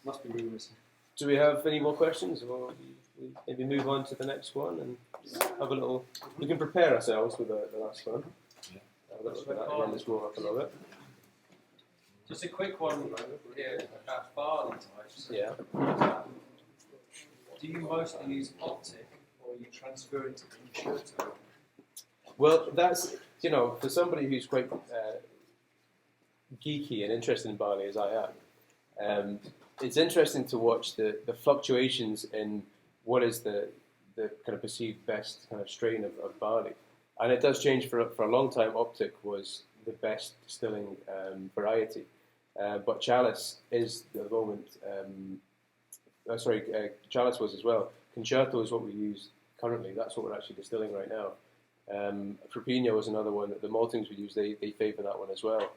Must be rumours. do we have any more questions, or we maybe move on to the next one and have a little? We can prepare ourselves with the last one. Have a look at that again. Let's warm up a little bit. Just a quick one here about barley types. Yeah. Do you mostly use optic, or you transfer it to concerto? Well, that's, for somebody who's quite geeky and interested in barley as I am, it's interesting to watch the fluctuations in what is the kind of perceived best kind of strain of barley. And it does change for a long time. Optic was the best distilling variety. But Chalice is at the moment, Chalice was as well. Concerto is what we use currently. That's what we're actually distilling right now. Propino is another one. The maltings we use, they favour that one as well.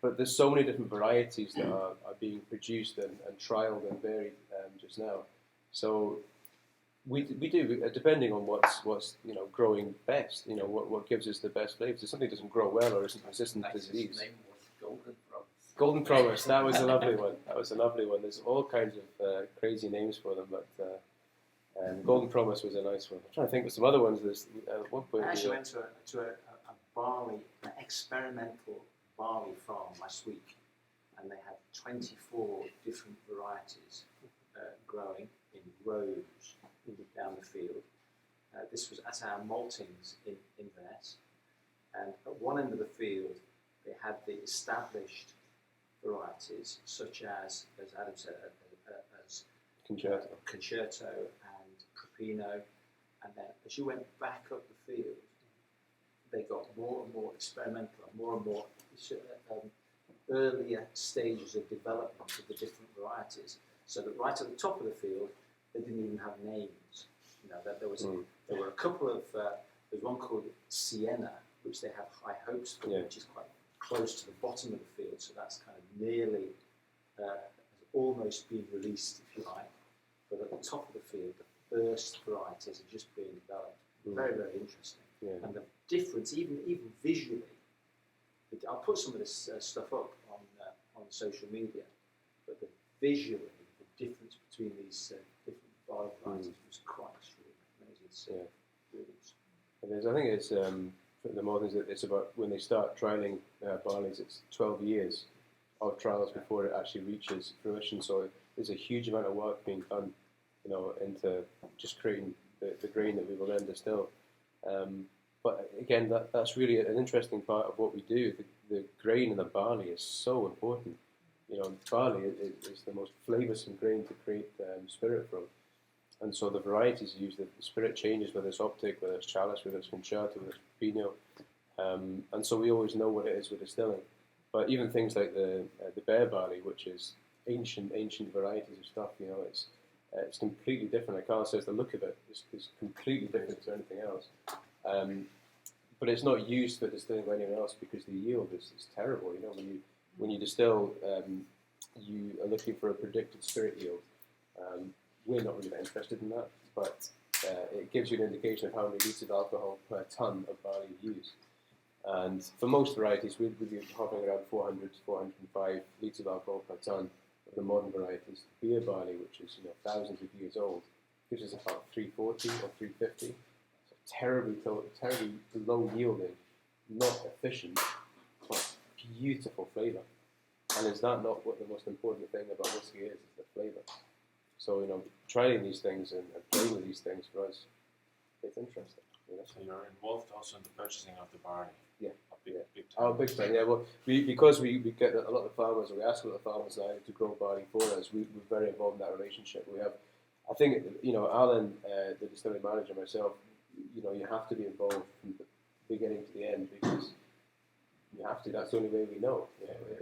But there's so many different varieties that are being produced and trialled and varied just now. So we do, depending on what's growing best, what gives us the best flavours. If something doesn't grow well or isn't resistant to disease. Golden Promise, that was a lovely one. There's all kinds of crazy names for them, but Golden Promise was a nice one. I'm trying to think of some other ones. There's at one point. I actually went to an experimental barley farm last week, and they had 24 different varieties growing in rows down the field. This was at our maltings in Inverness, and at one end of the field they had the established varieties, such as Adam said, as Concerto and Propino, and then as you went back up the field, they got more and more experimental, more and more earlier stages of development of the different varieties. So that right at the top of the field, they didn't even have names. There were a couple of. There's one called Sienna, which they have high hopes for, which is quite close to the bottom of the field. So that's kind of nearly has almost been released, if you like. But at the top of the field, the first varieties are just being developed. Very, very interesting. Yeah. And the difference, even visually, I'll put some of this stuff up on social media, but visually, the difference between these different barley varieties was quite extraordinary, amazing to see. Yeah. I think it's for the moderns, it's about when they start trialling barleys, it's 12 years of trials before it actually reaches fruition. So there's a huge amount of work being done, into just creating the grain that we will then distill. But again, that's really an interesting part of what we do. The grain in the barley is so important. Barley is the most flavoursome grain to create spirit from. And so the varieties used, the spirit changes, whether it's optic, whether it's chalice, whether it's concerto, whether it's Pinot. And so we always know what it is we're distilling. But even things like the bear barley, which is ancient varieties of stuff, it's completely different. Like Carl says, the look of it is completely different to anything else. But it's not used for distilling by anyone else because the yield is terrible. When you distill, you are looking for a predicted spirit yield. We're not really that interested in that, but it gives you an indication of how many litres of alcohol per tonne of barley you use. And for most varieties, we'd be hovering around 400 to 405 litres of alcohol per tonne of the modern varieties. Beer barley, which is thousands of years old, gives us about 340 or 350. So terribly low yielding, not efficient, but beautiful flavour. And is that not what the most important thing about whiskey is the flavour? So, trying these things and playing with these things for us, it's interesting. So you're involved also in the purchasing of the barley? Yeah. Big time. Oh, big time, yeah. Well, because we get a lot of farmers, or we ask a lot of farmers now to grow barley for us, we're very involved in that relationship. We have, I think, Alan, the distillery manager, myself, you have to be involved from the beginning to the end because you have to. That's the only way we know.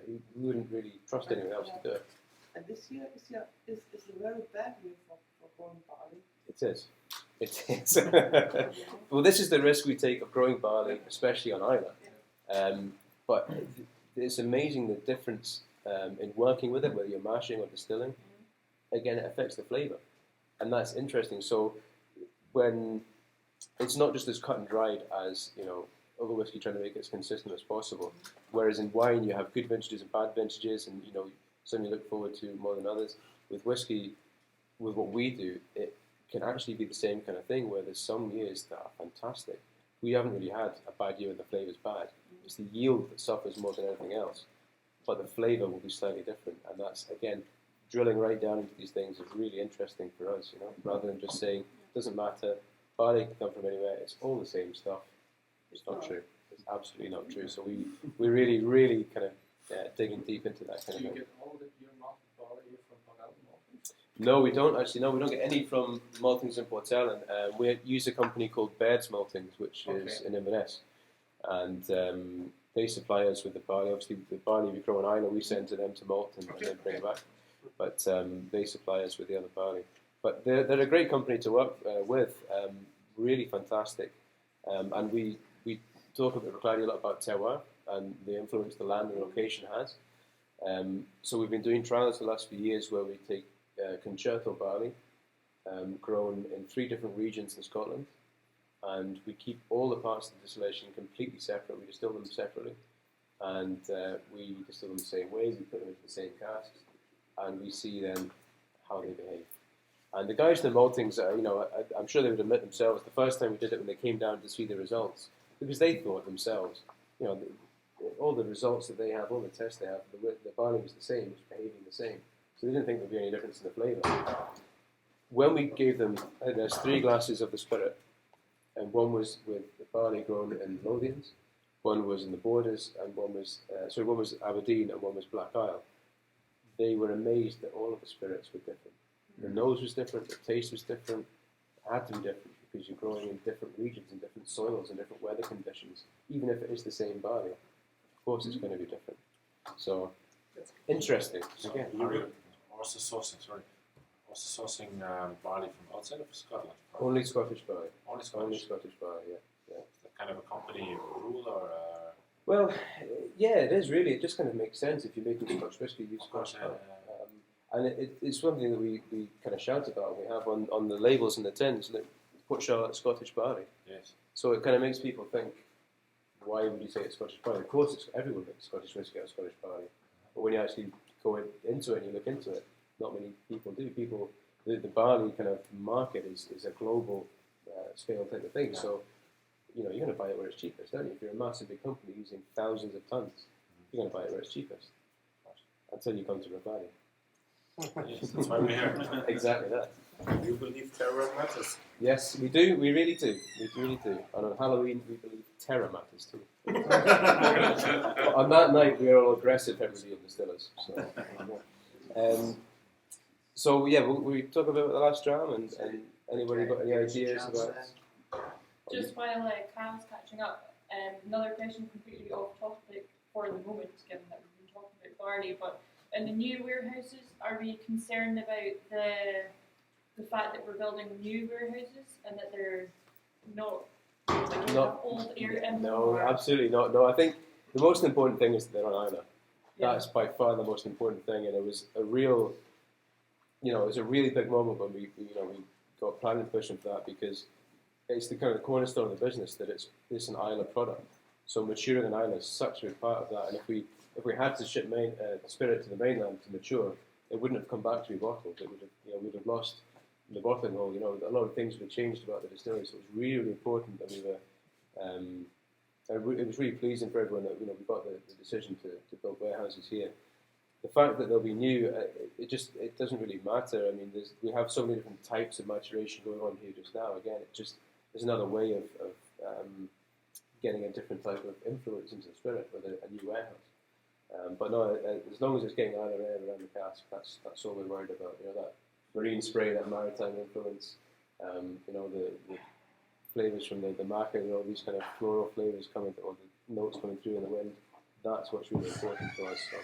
We wouldn't really trust anyone else to do it. And this year is a very bad year for growing barley. It is. It is. Well, this is the risk we take of growing barley, especially on Islay. But it's amazing the difference in working with it, whether you're mashing or distilling. Again, it affects the flavour. And that's interesting. So when it's not just as cut and dried as, other whiskey trying to make it as consistent as possible. Whereas in wine, you have good vintages and bad vintages, and, some you look forward to more than others. With whiskey, with what we do, it can actually be the same kind of thing, where there's some years that are fantastic. We haven't really had a bad year and the flavour's bad. It's the yield that suffers more than anything else. But the flavour will be slightly different. And that's, again, drilling right down into these things is really interesting for us, rather than just saying, it doesn't matter, barley can come from anywhere, it's all the same stuff. It's not true. It's absolutely not true. So we really, really kind of digging deep into that kind of thing. Do you get all of your malted barley from Port Maltings? No, we don't actually. No, we don't get any from Maltings in Port Ellen. We use a company called Baird's Maltings, which is in Inverness, and they supply us with the barley. Obviously, the barley we grow in Islay, we send to them to malt and then bring it back. But they supply us with the other barley. But they're a great company to work with. Really fantastic, and we talk about Bruichladdich a lot about terroir and the influence the land and location has. So we've been doing trials the last few years where we take concerto barley grown in 3 different regions in Scotland, and we keep all the parts of the distillation completely separate. We distill them separately, and we distill them the same way. We put them into the same casks, and we see then how they behave. And the guys in the maltings, I'm sure they would admit themselves, the first time we did it when they came down to see the results, because they thought themselves, all the results that they have, all the tests they have, the barley was the same, it was behaving the same. So they didn't think there'd be any difference in the flavour. When we gave them, there's 3 glasses of the spirit, and one was with the barley grown in Lothians, one was in the Borders, and one was Aberdeen, and one was Black Isle. They were amazed that all of the spirits were different. The nose was different, the taste was different, it had to be different because you're growing in different regions and different soils and different weather conditions. Even if it is the same barley, of course it's going to be different. So, interesting. Again, also sourcing barley from outside of Scotland? Only Scottish barley. Only Scottish? Only Scottish barley, yeah. Is that kind of a company rule or? Well, yeah, it is really. It just kind of makes sense if you're making Scotch whisky, use Scotch barley. And it's something that we kind of shout about. We have on the labels and the tins, like, Port Charlotte Scottish barley. Yes. So it kind of makes people think, why would you say it's Scottish barley? Of course, everyone makes Scottish whisky out of Scottish barley. But when you actually go into it and you look into it, not many people do. The barley kind of market is a global scale type of thing. Yeah. So, you're going to buy it where it's cheapest, aren't you? If you're a massive big company using thousands of tons, you're going to buy it where it's cheapest. Until you come to Bruichladdich. Yes, that's why we're here. Exactly that. Do you believe terroir matters? Yes, we do. We really do. We really do. And on Halloween, we believe terror matters too. On that night, we are all aggressive, everybody in distillers. So yeah, we talk about the last dram, and anybody got any ideas about? Just while Cam's catching up, another question completely off topic for the moment, given that we've been talking about barley, but in the new warehouses, are we concerned about the fact that we're building new warehouses and that they're not old area? No, absolutely not. No, I think the most important thing is that they're on Islay. Yeah. That's by far the most important thing, and it was a real, it was a really big moment when we got planning permission for that, because it's the kind of cornerstone of the business that it's an Islay product. So maturing in Islay is such a big part of that, and if we had to ship spirit to the mainland to mature, it wouldn't have come back to be bottled. It would have, we'd have lost the bottling hole. A lot of things would have changed about the distillery. So it was really, really important that we were. It was really pleasing for everyone that we got the decision to build warehouses here. The fact that they'll be new, it doesn't really matter. I mean, we have so many different types of maturation going on here just now. Again, there's another way of getting a different type of influence into the spirit with a new warehouse. But no, as long as it's getting either air around the cask, that's all we're worried about. That marine spray, that maritime influence, the flavours from the maca and all these kind of floral flavours coming, or the notes coming through in the wind. That's what's really important to us. So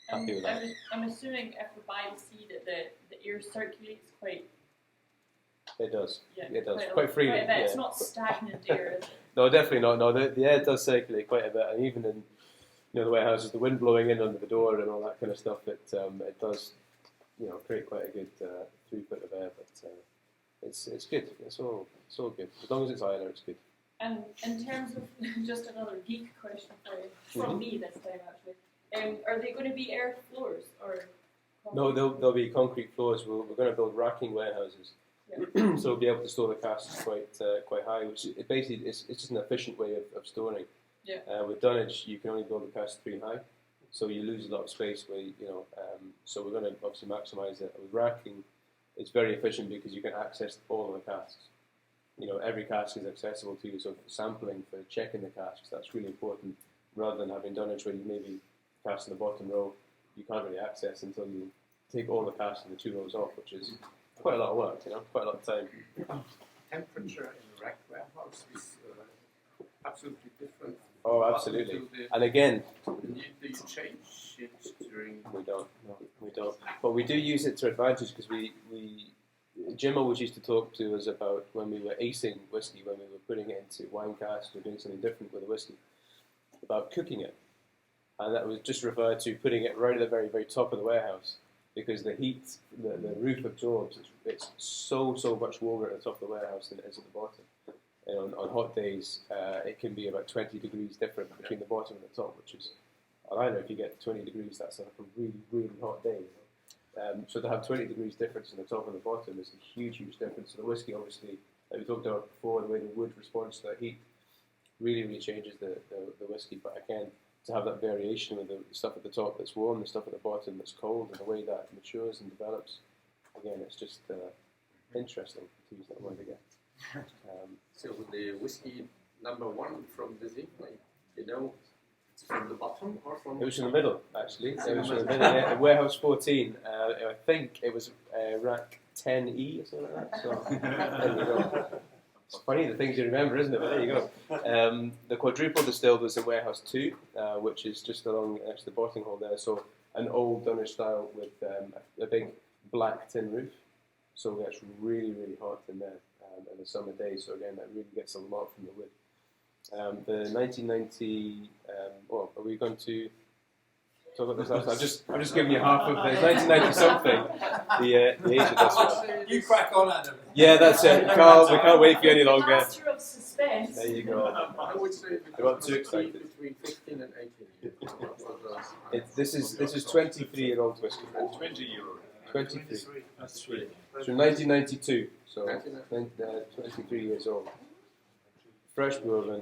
happy with that. I'm assuming if we buy the seed that the air circulates quite. It does. Yeah, it does. Quite, quite freely. Quite a bit. Yeah. It's not stagnant air, is it? No, definitely not. No, the air does circulate quite a bit, and even in the warehouses, the wind blowing in under the door and all that kind of stuff, it does create quite a good throughput of air. But it's good. It's all good. As long as it's idle, it's good. And in terms of just another geek question for you, from me this time actually, are they going to be earth floors or? No, they'll be concrete floors. We're going to build racking warehouses. Yeah. So we'll be able to store the casks quite high, which basically it's just an efficient way of storing. Yeah. With dunnage, you can only build the cask 3 high, so you lose a lot of space. So we're going to obviously maximise it. With racking, it's very efficient because you can access all of the casks. Every cask is accessible to you. So for sampling, for checking the casks, that's really important. Rather than having dunnage where you maybe cask in the bottom row, you can't really access until you take all the casks in the 2 rows off, which is quite a lot of work, quite a lot of time. Temperature in the rack warehouse is absolutely different. Oh, absolutely. And again, do you change it during? We don't. No, we don't. But we do use it to advantage because Jim always used to talk to us about when we were acing whiskey, when we were putting it into wine casks or doing something different with the whiskey, about cooking it. And that was just referred to putting it right at the very, very top of the warehouse. Because the heat, the roof absorbs, it's so much warmer at the top of the warehouse than it is at the bottom. And on hot days, it can be about 20 degrees different between the bottom and the top, which is, I know if you get 20 degrees, that's like a really, really hot day. So to have 20 degrees difference in the top and the bottom is a huge, huge difference. So the whiskey, obviously, like we talked about before, the way the wood responds to that heat really, really changes the whiskey. But again, to have that variation with the stuff at the top that's warm, the stuff at the bottom that's cold, and the way that matures and develops, again, it's just interesting to use that word again. So the whiskey number 1 from the zinc, it's from the bottom or from? It was in the middle, actually. It was in the middle. Yeah, warehouse 14. I think it was rack 10E or something like that. So there you go. It's funny the things you remember, isn't it? But there you go. The quadruple distilled was in warehouse 2, which is just along next to the bottling hall there. So an old dunnage style with a big black tin roof. So it gets really, really hot in there in the summer days. So again, that really gets a lot from the wood. The 1990. Are we going to talk about this? I'm just giving you half of the 1990 something. The age of this one. You crack on, Adam. Yeah, that's it. Carl, we can't wait for you any longer. Master of suspense. There you go. I would say between 15 and 18 years. This is 23-year-old whiskey. 20 euro. 23. That's 3. So 1992. So 23 years old. Fresh bourbon.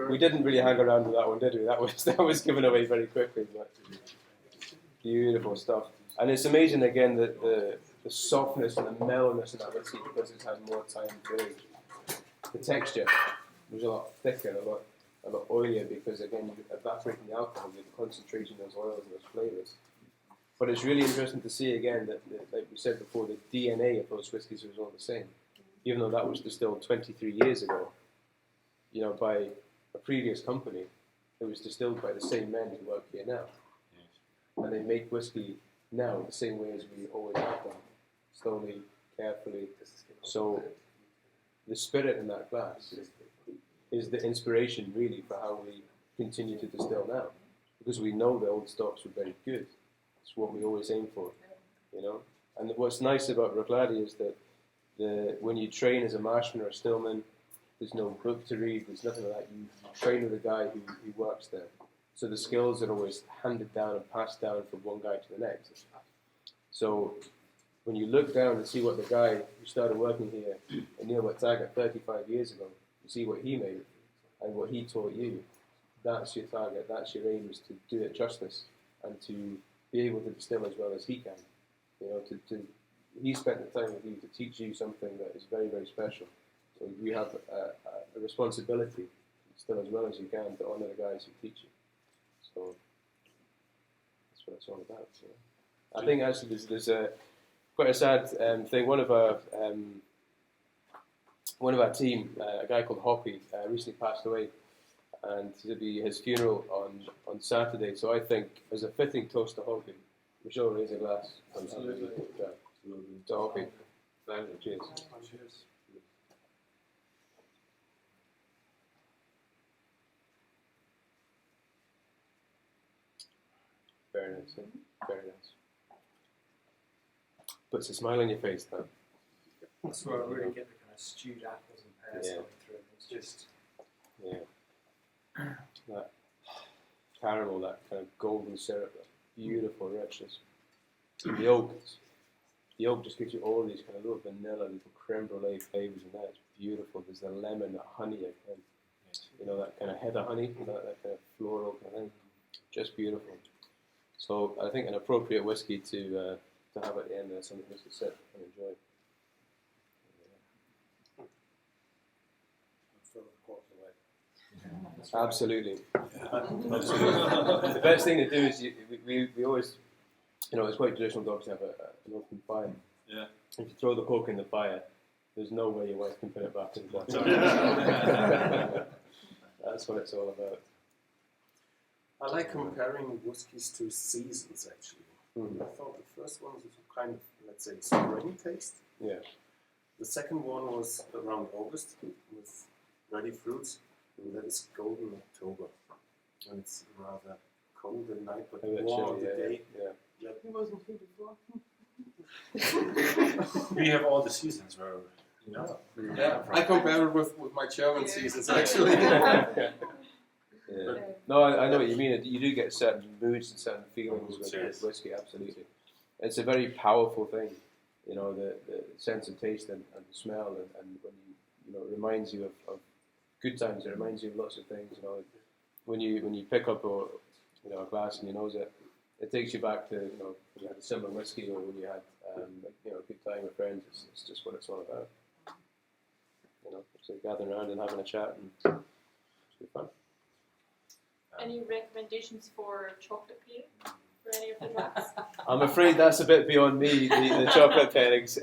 We didn't really hang around with that one, did we? That was given away very quickly. But beautiful stuff. And it's amazing again that the softness and the mellowness of that whiskey because it's had more time to age. The texture was a lot thicker, a lot oilier because again you're evaporating the alcohol, you're concentrating those oils and those flavours. But it's really interesting to see again that, like we said before, the DNA of those whiskies was all the same. Even though that was distilled 23 years ago, by a previous company, it was distilled by the same men who work here now. And they make whiskey now the same way as we always have done, slowly, carefully. So the spirit in that glass is the inspiration really for how we continue to distill now. Because we know the old stocks were very good. It's what we always aim for, And what's nice about Rogladi is that when you train as a marshman or a stillman, there's no book to read, there's nothing like that. You train with a guy who works there. So the skills are always handed down and passed down from one guy to the next. So when you look down and see what the guy who started working here, Neil Wattaga, 35 years ago, you see what he made and what he taught you, that's your target, that's your aim, is to do it justice and to be able to distill as well as he can. He spent the time with you to teach you something that is very, very special. So you have a responsibility to distill as well as you can to honour the guys who teach you. So that's what it's all about. I think actually there's quite a sad thing. One of our one of our team, a guy called Hoppy, recently passed away, and it'll be his funeral on Saturday. So I think, as a fitting toast to Hoppy, we should all raise a glass. Absolutely. To Hoppy. Cheers. Cheers. Very nice, very nice. Puts a smile on your face, though. That's where I really get the kind of stewed apples and pears coming through. It's just that caramel, that kind of golden syrup, that beautiful richness. And the oak just gives you all these kind of little vanilla, little creme brulee flavours in there. It's beautiful. There's the lemon, that honey again. You know, that kind of heather honey, that kind of floral kind of thing. Just beautiful. So I think an appropriate whiskey to have at the end there, something just to sit and enjoy. Absolutely. Absolutely. The best thing to do is we always, it's quite traditional dogs to have an open fire. Yeah. If you throw the cork in the fire, there's no way your wife can put it back in the glass. That's what it's all about. I like comparing whiskies to seasons, actually. I thought the first one was kind of, let's say, spring taste. Yeah. The second one was around August with ready fruits, and that is golden October. And it's rather cold at night, but warm on the day. It wasn't here before. We have all the seasons where, Yeah, I compare it with my German seasons, actually. Yeah. No, I know what you mean. You do get certain moods and certain feelings with whiskey, absolutely. It's a very powerful thing, the sense of taste and the smell, and when it reminds you of good times. It reminds you of lots of things. When you pick up a glass and you nose it, it takes you back to when you had a similar whiskey, or when you had a good time with friends. It's just what it's all about. So gathering around and having a chat, and it's good fun. Any recommendations for chocolate pairing for any of the drams? I'm afraid that's a bit beyond me, the chocolate pairings.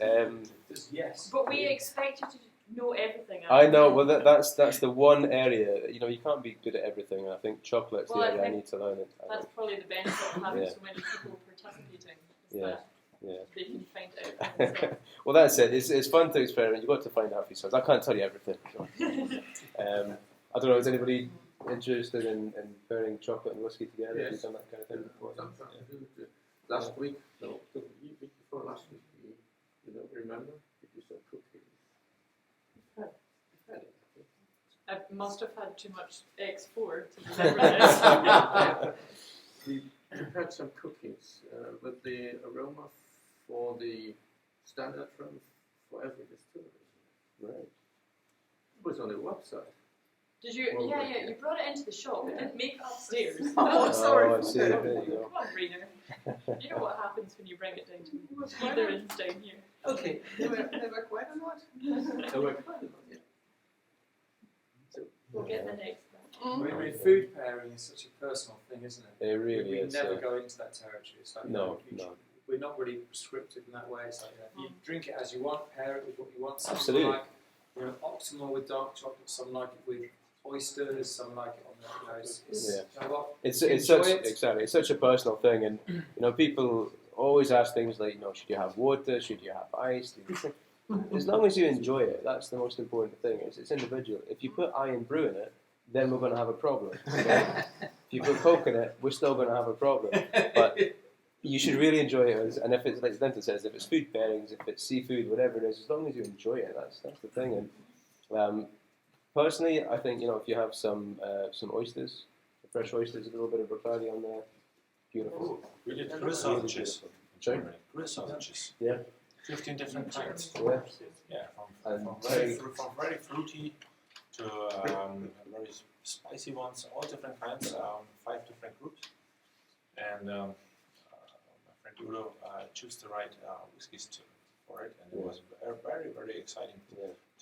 Yes. But we expect you to know everything. I know, well that's the one area, you can't be good at everything, and I think chocolate's the area I need to learn it. That's probably the benefit of having so many people participating, is that they can find out. Well, that's it. It's fun to experiment. You've got to find out for yourselves. I can't tell you everything. I don't know, is anybody interested in pairing chocolate and whiskey together? Have you done that kind of thing before? Last week, no, the week before last week, you don't remember? Did you some cooking? I must have had too much X4 to remember this. We prepared some cookies with the aroma for the standard drum for every distillery. Right. It was on the website. Did you? You brought it into the shop. It didn't make it upstairs. Oh, sorry. I see. There you go. Come on, Rainer. You know what happens when you bring it down to me. Either ends down here. Okay. They were quite a lot. They were quite a lot, yeah. So we'll get the next one. I mean, food pairing is such a personal thing, isn't it? It really is. We never go into that territory. It's like, no. We're not really prescriptive in that way. It's like, you drink it as you want, pair it with what you want. Some Absolutely. like, optimal with dark chocolate. Some like it with oysters. Some like it on the, Exactly. It's such a personal thing, and people always ask things like, should you have water? Should you have ice? As long as you enjoy it, that's the most important thing. It's individual. If you put iron brew in it, then we're going to have a problem. If you put Coke in it, we're still going to have a problem. But you should really enjoy it. And if it's, like Denton says, if it's food pairings, if it's seafood, whatever it is, as long as you enjoy it, that's the thing. And personally, I think, if you have some oysters, fresh oysters, a little bit of Bacardi on there, beautiful. We did grill sausages in Germany. Grill sausages. Yeah. 15 different kinds. Yeah. From very fruity to very spicy ones, all different kinds, 5 different groups. And my friend Udo chose the right whiskies for it, and it was very, very exciting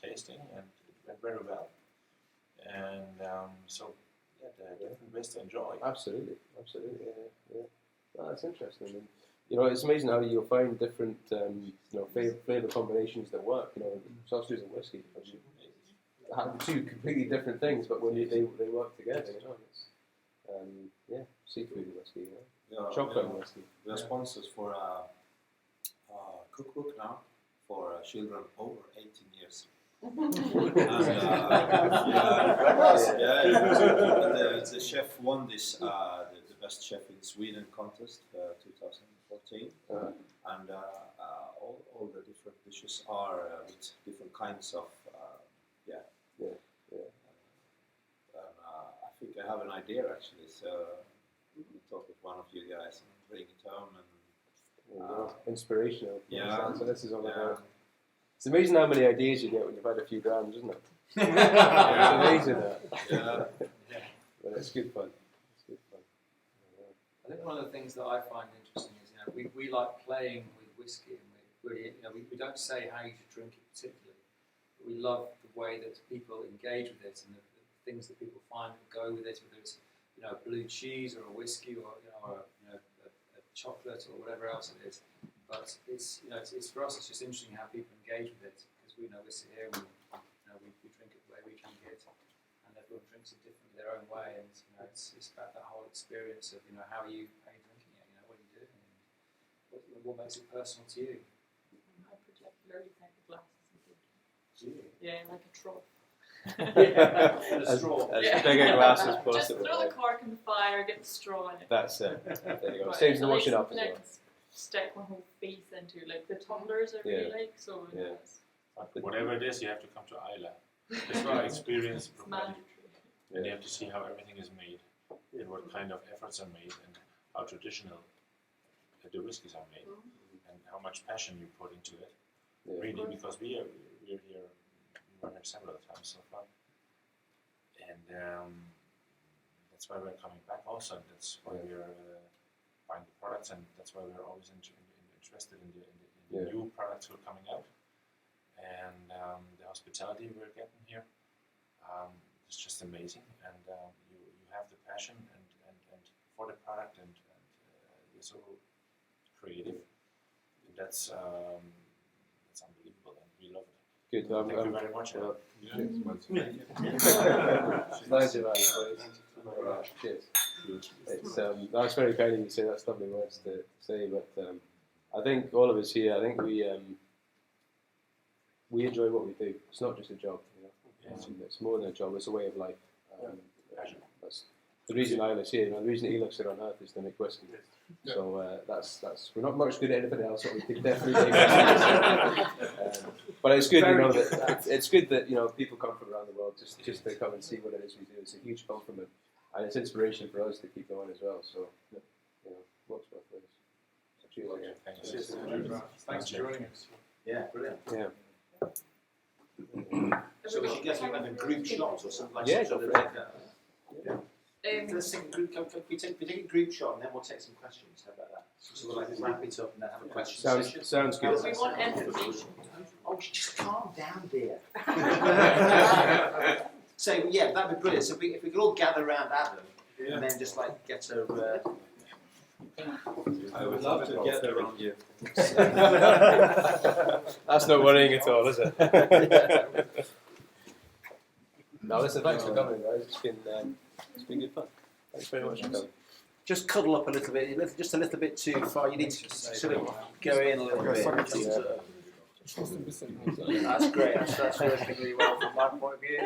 tasting, and it went very well. And so, there are different ways to enjoy. Absolutely, yeah. Oh, that's interesting. And, it's amazing how you'll find different, flavour combinations that work. Sausages and whiskey. two completely different things, but when they work together, you know, it's seafood and whiskey, you know, chocolate and whiskey. We are sponsors for a cookbook now for children over 18 years. And, the chef won this the best chef in Sweden contest 2014, and all the different dishes are with different kinds of I think I have an idea actually, so we'll talk with one of you guys and bring it home and inspirational. Yeah. So this is all about. It's amazing how many ideas you get when you've had a few drams, isn't it? It's amazing that. Yeah. But it's good fun. It's good fun. I think one of the things that I find interesting is, we like playing with whiskey, and we don't say how you should drink it particularly, but we love the way that people engage with it and the things that people find that go with it, whether it's blue cheese or a whiskey or a chocolate or whatever else it is. But it's for us. It's just interesting how people engage with it, because we sit here and we drink it the way we drink it, and everyone drinks it differently their own way. And it's about that whole experience of how are you drinking it? What are you doing? And what makes it personal to you? I particularly think the glasses are good. Yeah, like a trough. A straw. As big a glass as possible. Just throw the cork in the fire, get the straw in it. That's it. There you go. But Saves the I like washing up as something well. to stick my whole face into, like the tumblers I really like. So Whatever it is, you have to come to Isla. It's right. Experience it's properly. mandatory. And you have to see how everything is made, and what kind of efforts are made, and how traditional the whiskies are made, and how much passion you put into it. Really, because we're here several times so far, and that's why we're coming back also, and that's why we're buying the products, and that's why we're always interested in the new products who are coming out, and the hospitality we're getting here. It's just amazing, and you have the passion and for the product, and you're so creative, and that's unbelievable, and we love it. Good. Thank you very much. Cheers. That's very kind of you to say. That's lovely words to say, but I think all of us here, I think we enjoy what we do. It's not just a job, it's more than a job. It's a way of life. That's the reason Isla's here. The reason Elix's here on Earth is to make whiskey. So that's we're not much good at anything else, but we could definitely make whiskey. But it's good, that it's good that people come from around the world just to come and see what it is we do. It's a huge compliment, and it's inspiration for us to keep going as well. So works both ways. So cheers again. Thanks for joining us. Yeah, brilliant. Yeah. So we should get like a group shot or something like that. Let's take a group. We take a group shot and then we'll take some questions. How about that? So we'll wrap it up and then have a question session. Sounds good. We want information. Oh, just calm down, dear. So that'd be brilliant. So if we could all gather around Adam and then just get a. I would love to get around you. That's not worrying at all, is it? No, listen, thanks for coming, guys. It's been good fun. Thanks very much for coming. Just cuddle up a little bit, just a little bit too far. You need to sort of go in a little bit. That's great. That's working really well from my point of view.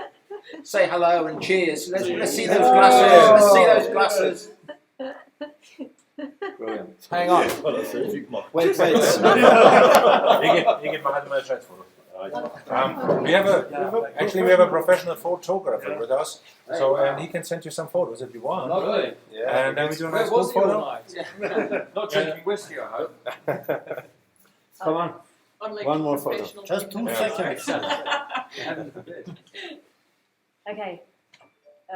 Say hello and cheers. Let's see those glasses. Let's see those glasses. Brilliant. Hang on. Wait. You get my hand transfer. We have a professional photographer with us, so and he can send you some photos if you want. Oh, really? Yeah. And then we do a nice group photo. Not drinking whiskey, I hope. Come on. Unlike One more photo. professional Just 2 drinking. seconds. Heaven forbid. Okay.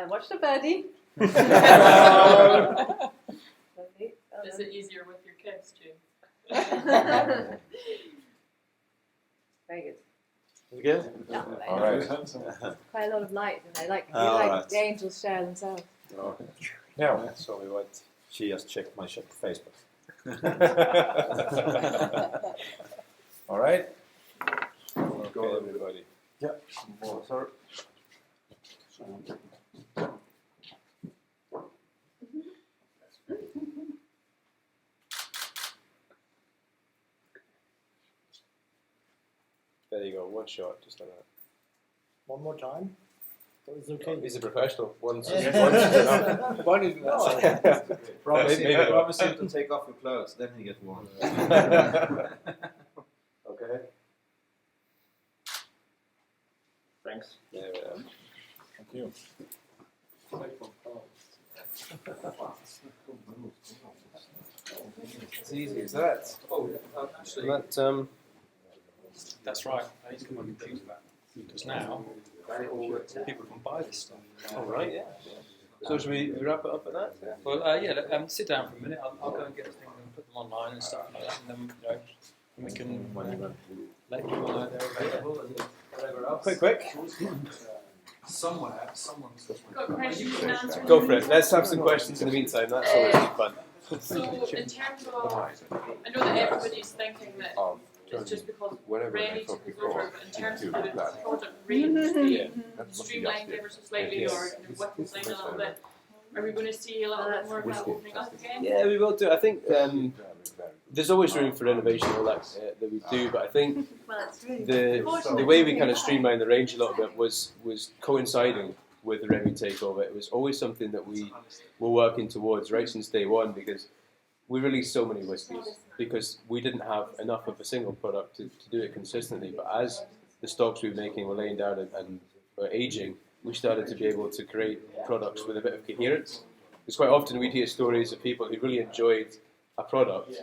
Watch the birdie. Is it easier with your kids, June? Very good. Is it good? Yeah, All right. quite a lot of light, and I like right. the angels share themselves. Okay. Yeah. So we went. She just checked my Facebook. All right. Go, everybody. Yeah. Sorry. There you go, one shot, just like that. One more time. That was okay. He's a professional. Once Yeah. is enough. One is enough. Promise Maybe him not. promise him to take off your clothes, then he gets warm. Okay. Thanks. There we are. Thank you. As easy as that. That, That's right. I need to come on computer back. Because now, people can buy this stuff. all right, yeah. So should we wrap it up at that? Yeah. Well, sit down for a minute. I'll go and get the thing and put them online and stuff like that, and then we can let people know they're available and whatever else. Quick. Someone's Got questions and answers? Go for it. Let's have some questions in the meantime. That's always fun. So in terms of, I know that everybody's thinking that it's just because Remy took us over, but in terms of the product range being streamlined ever so slightly or kind of whittled down a little bit, are we going to see a little bit more of that opening up again? Yeah, we will do. I think there's always room for innovation and all that that we do, but I think the way we kind of streamlined the range a little bit was coinciding with the Remy takeover. It was always something that we were working towards right since day one, because we released so many whiskies because we didn't have enough of a single product to do it consistently. But as the stocks we were making were laying down and were aging, we started to be able to create products with a bit of coherence. Because quite often we'd hear stories of people who really enjoyed a product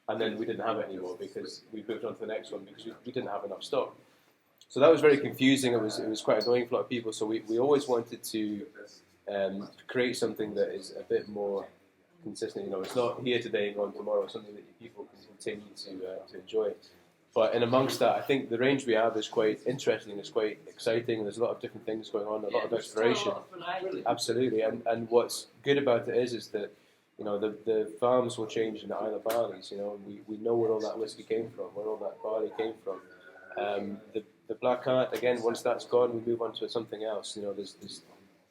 and then we didn't have it anymore because we moved on to the next one because we didn't have enough stock. So that was very confusing. It was quite annoying for a lot of people. So we always wanted to create something that is a bit more consistent. You know, it's not here today and gone tomorrow. It's something that people can continue to enjoy. But in amongst that, I think the range we have is quite interesting. It's quite exciting. There's a lot of different things going on. A lot of exploration. Absolutely. And what's good about it is that, you know, the farms will change in the Isle of Barleys. You know, and we know where all that whiskey came from, where all that barley came from. The Black Heart, again, once that's gone, we move on to something else. You know, there's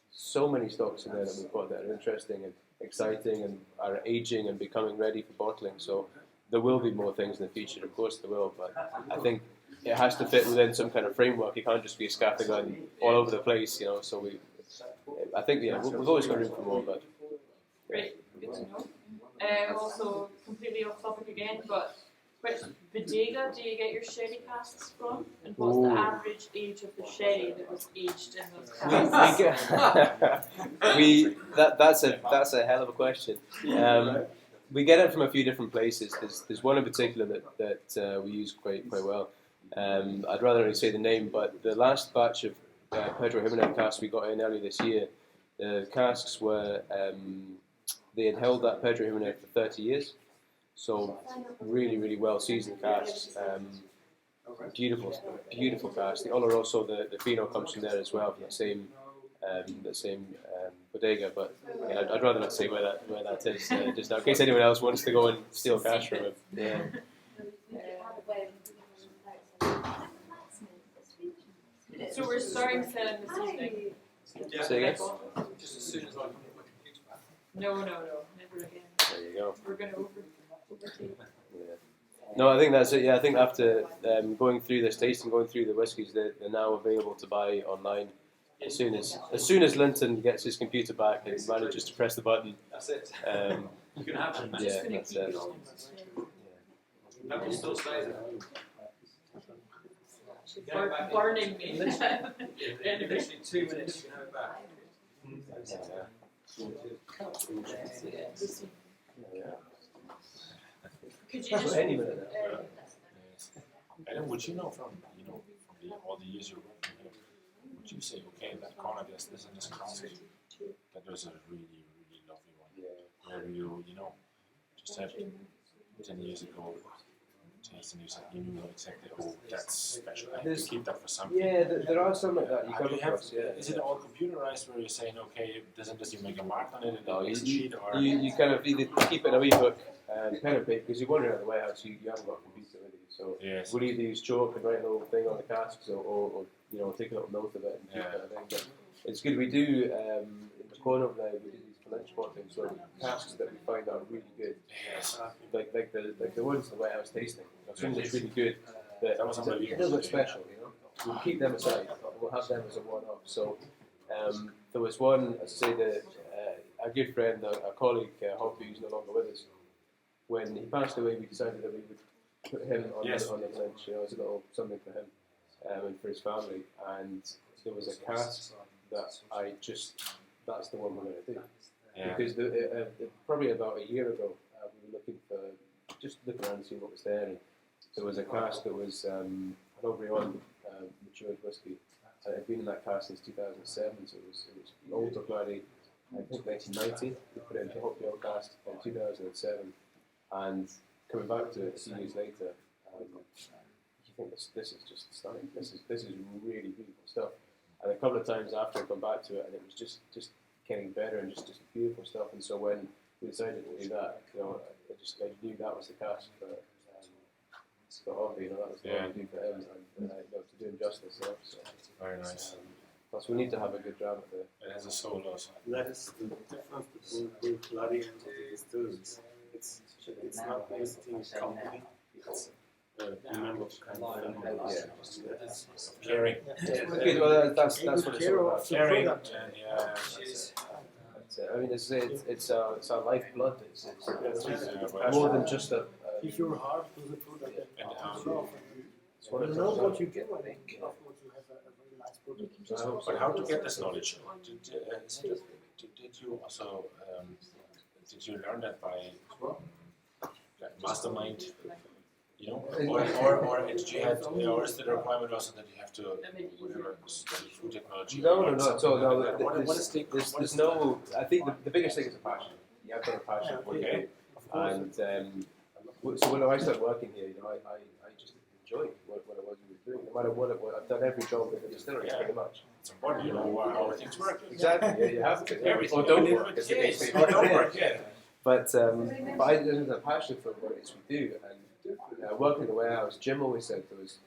so many stocks in there that we've got that are interesting and exciting and are aging and becoming ready for bottling. So there will be more things in the future, of course there will, but I think it has to fit within some kind of framework. It can't just be a scattergun all over the place, you know. So I think, yeah, we've always got room for more, but. Great, good to know. Also, completely off topic again, but which bodega do you get your sherry casks from? And what's the average age of the sherry that was aged in those casks? That's a hell of a question. We get it from a few different places. There's one in particular that we use quite well. I'd rather not say the name, but the last batch of Pedro Jimenez casks we got in earlier this year, the casks were they had held that Pedro Jimenez for 30 years. So really, really well seasoned casks. Beautiful casks. The Oloroso, the Fino comes from there as well, from the same bodega. But yeah, I'd rather not say where that is just now, in case anyone else wants to go and steal cash from him. Yeah. So we're starting selling this evening. Say again? Just as soon as I can get my computer back. No, never again. There you go. We're going to overtake. Yeah. No, I think that's it. Yeah, I think after going through this tasting, going through the whiskies, they're now available to buy online. As soon as Linton gets his computer back and manages to press the button. That's it. You can have them. Yeah, that's it. That will still stay there. Burning me. In literally 2 minutes, you can have it back. Could you just And would you know from all the years you're working here, would you say, okay, that corner there's this and this cask, that there's a really, really lovely one, where you just had 10 years ago, you knew exactly, oh, that's special, I have to keep that for something. Yeah, there are some like that you come across. Yeah. Is it all computerized where you're saying, okay, does you make a mark on it and a sheet, or you kind of either keep it in a wee book, pen and paper, because you're wandering around the warehouse, you haven't got a computer with you. So we'll either use chalk and write a little thing on the casks, or take a little note of it and keep that thing. But it's good. We do in the corner of there. We do these fermentation bottling, so casks that we find are really good. Like the ones in the warehouse tasting. Some that's really good. But That was it's a little bit special, We'll keep them aside. We'll have them as a one-off. So there was one, as I say, a good friend, a colleague, Hoppy, who's no longer with us. When he passed away, we decided that we would put him on the bench, as a little something for him and for his family. And there was a cask that that's the one we're going to do. Yeah. Because probably about a year ago, we were looking around and seeing what was there. And there was a cask that was an Aubryon matured whiskey. It had been in that cask since 2007, so it was old O'Clardy, I think 1990. We put it into Hoppy cask in 2007, and coming back to it a few years later, you think this is just stunning. This is really beautiful stuff. And a couple of times after I come back to it, and it was just getting better and just beautiful stuff. And so when we decided to do that, I knew that was the cask for Hoppy. That was the one to do for him, and to do him justice. So, very nice. Plus, we need to have a good dram at the. It has a soul also. That is the difference between bloody and the distilleries. It's not visiting a company. It's a member of kind of caring. Okay, well, that's what it's all about. Caring. I mean, it's our lifeblood. It's more than just a. If your heart to the product, you know what you get when you have a very nice product. But how to get this knowledge? Did you also did you learn that by mastermind? Or did you have, or is it a requirement also that you have to study food technology? No. There's no. I think the biggest thing is a passion. You have to have a passion for what you do. And so when I started working here, I just enjoyed what I was doing. No matter what I've done every job in the distillery pretty much. It's important, how things work. Exactly. Yeah, you have to. Everything Or don't work. work. Or don't work. Yeah. But there's a passion for what it is we do. And working in the warehouse, Jim always said to us,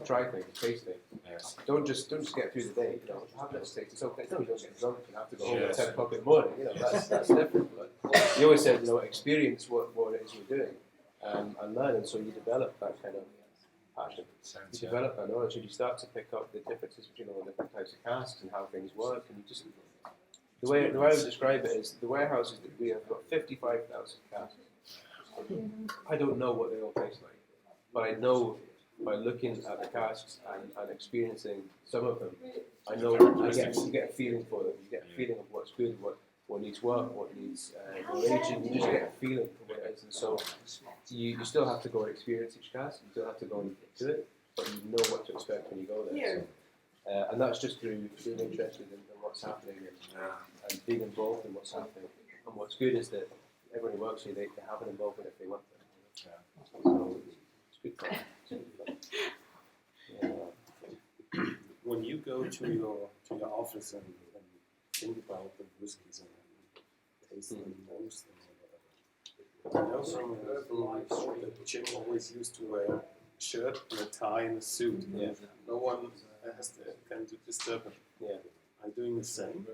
try things, taste things. Yes. Don't just get through the day. Have a little taste. It's okay. No, you don't get drunk. You have to go home at 10 o'clock in the morning. That's different. But he always said, experience what it is you're doing and learn. And so you develop that kind of passion. You develop that knowledge, and you start to pick up the differences between all the different types of casks and how things work. And you just the way I would describe it is the warehouses that we have got 55,000 casks. I don't know what they all taste like, but I know by looking at the casks and experiencing some of them, I know you get a feeling for them. You get a feeling of what's good, what needs work, what needs aging. You just get a feeling for what it is, and so you still have to go and experience each cask. You still have to go and do it, but you know what to expect when you go there. So, and that's just through being interested in what's happening and being involved in what's happening. And what's good is that everyone who works here, they have an involvement if they want to. So it's good fun. When you go to your office and think about the whiskies and taste them, most them, I know from that Jim always used to wear a shirt and a tie and a suit. Yeah. No one can disturb him. Yeah. I'm doing the same.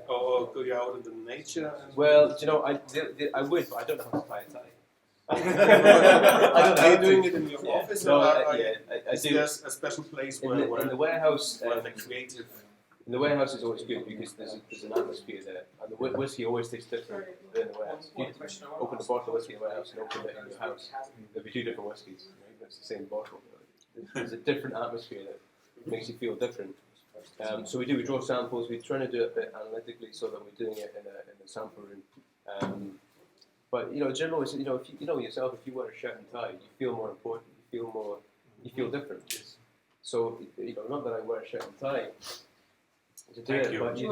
Or go you out in the nature? Well, I would, but I don't know how to tie a tie. I don't know. Are you doing it in your office? No, or I is do. there a special place where In the warehouse, where the creative? In the warehouse is always good because there's an atmosphere there, and the whiskey always tastes different in the warehouse. If you open a bottle of whiskey in the warehouse and open it in your house, there'll be two different whiskies. It's the same bottle. There's a different atmosphere that makes you feel different. So we draw samples. We're trying to do it a bit analytically so that we're doing it in a sample room. But generally, if you know yourself, if you wear a shirt and tie, you feel more important. You feel different. So not that I wear a shirt and tie to do it, but you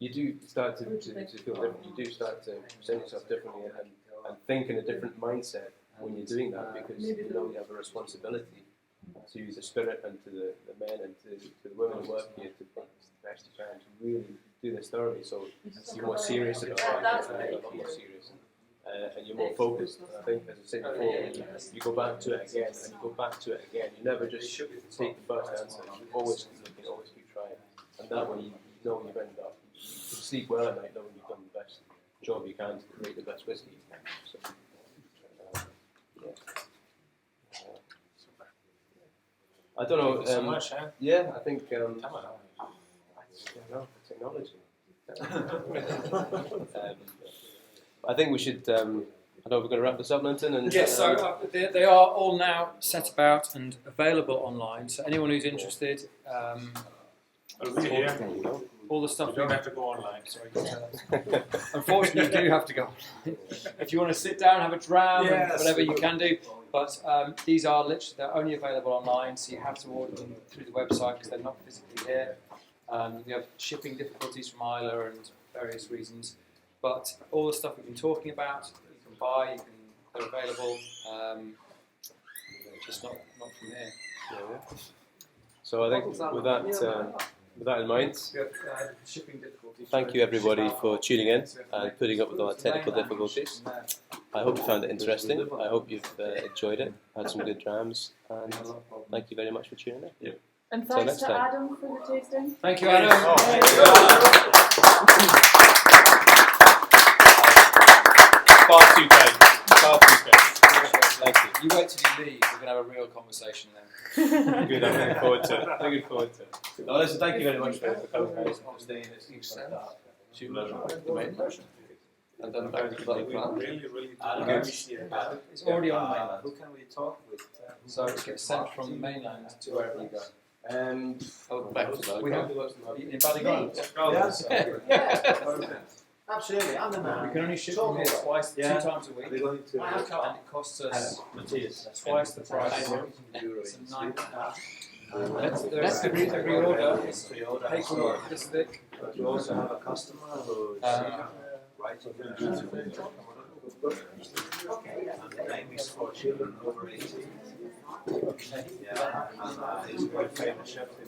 do start to feel different. You do start to present yourself differently and think in a different mindset when you're doing that, because you have a responsibility to the spirit and to the men and to the women who work here to make the best you can to really do this thoroughly. So you're more serious about it, a lot more serious. and you're more focused. And I think, as I said before, you go back to it again and you go back to it again. You never just take the first answer. You always keep looking, always keep trying, and that way you know you've ended up. You can sleep well at night knowing you've done the best job you can to create the best whiskey. So, I don't know. Thank you so much, eh? Yeah, I think. I don't know, technology. I think we should. I know we're going to wrap this up, Linton. And yes, so they are all now set about and available online. So anyone who's interested, all the stuff. You don't have to go online. Sorry, unfortunately, you do have to go. If you want to sit down, have a dram, and whatever you can do. But these are literally, they're only available online, so you have to order them through the website because they're not physically here. We have shipping difficulties from Isla and various reasons. But all the stuff we've been talking about, you can buy, they're available, just not from here. Yeah. So I think with that in mind, thank you everybody for tuning in and putting up with all the technical difficulties. I hope you found it interesting. I hope you've enjoyed it, had some good drams, and thank you very much for tuning in. Yeah. And thanks to Adam for the tasting. Thank you, Adam. Far too kind. Thank you. You wait till you leave, we're going to have a real conversation then. Good, I'm looking forward to it. Looking forward to it. No, listen, thank you very much for coming, guys, and staying and things like that. The main version. And then back to the bloody plan. Really It's already on the mainland. Who can we talk with? So it gets sent from the mainland to wherever you go. Back to Ballygrant. We have in Ballygrant. Yeah. Absolutely, I'm the man. We can only ship from here twice, 2 times a week, and it costs us twice the price. It's a nightmare. That's the pre-order. It's paperwork this thick. But you also have a customer who is writing and the name is for children over 18. Yeah, and he's a very famous chef in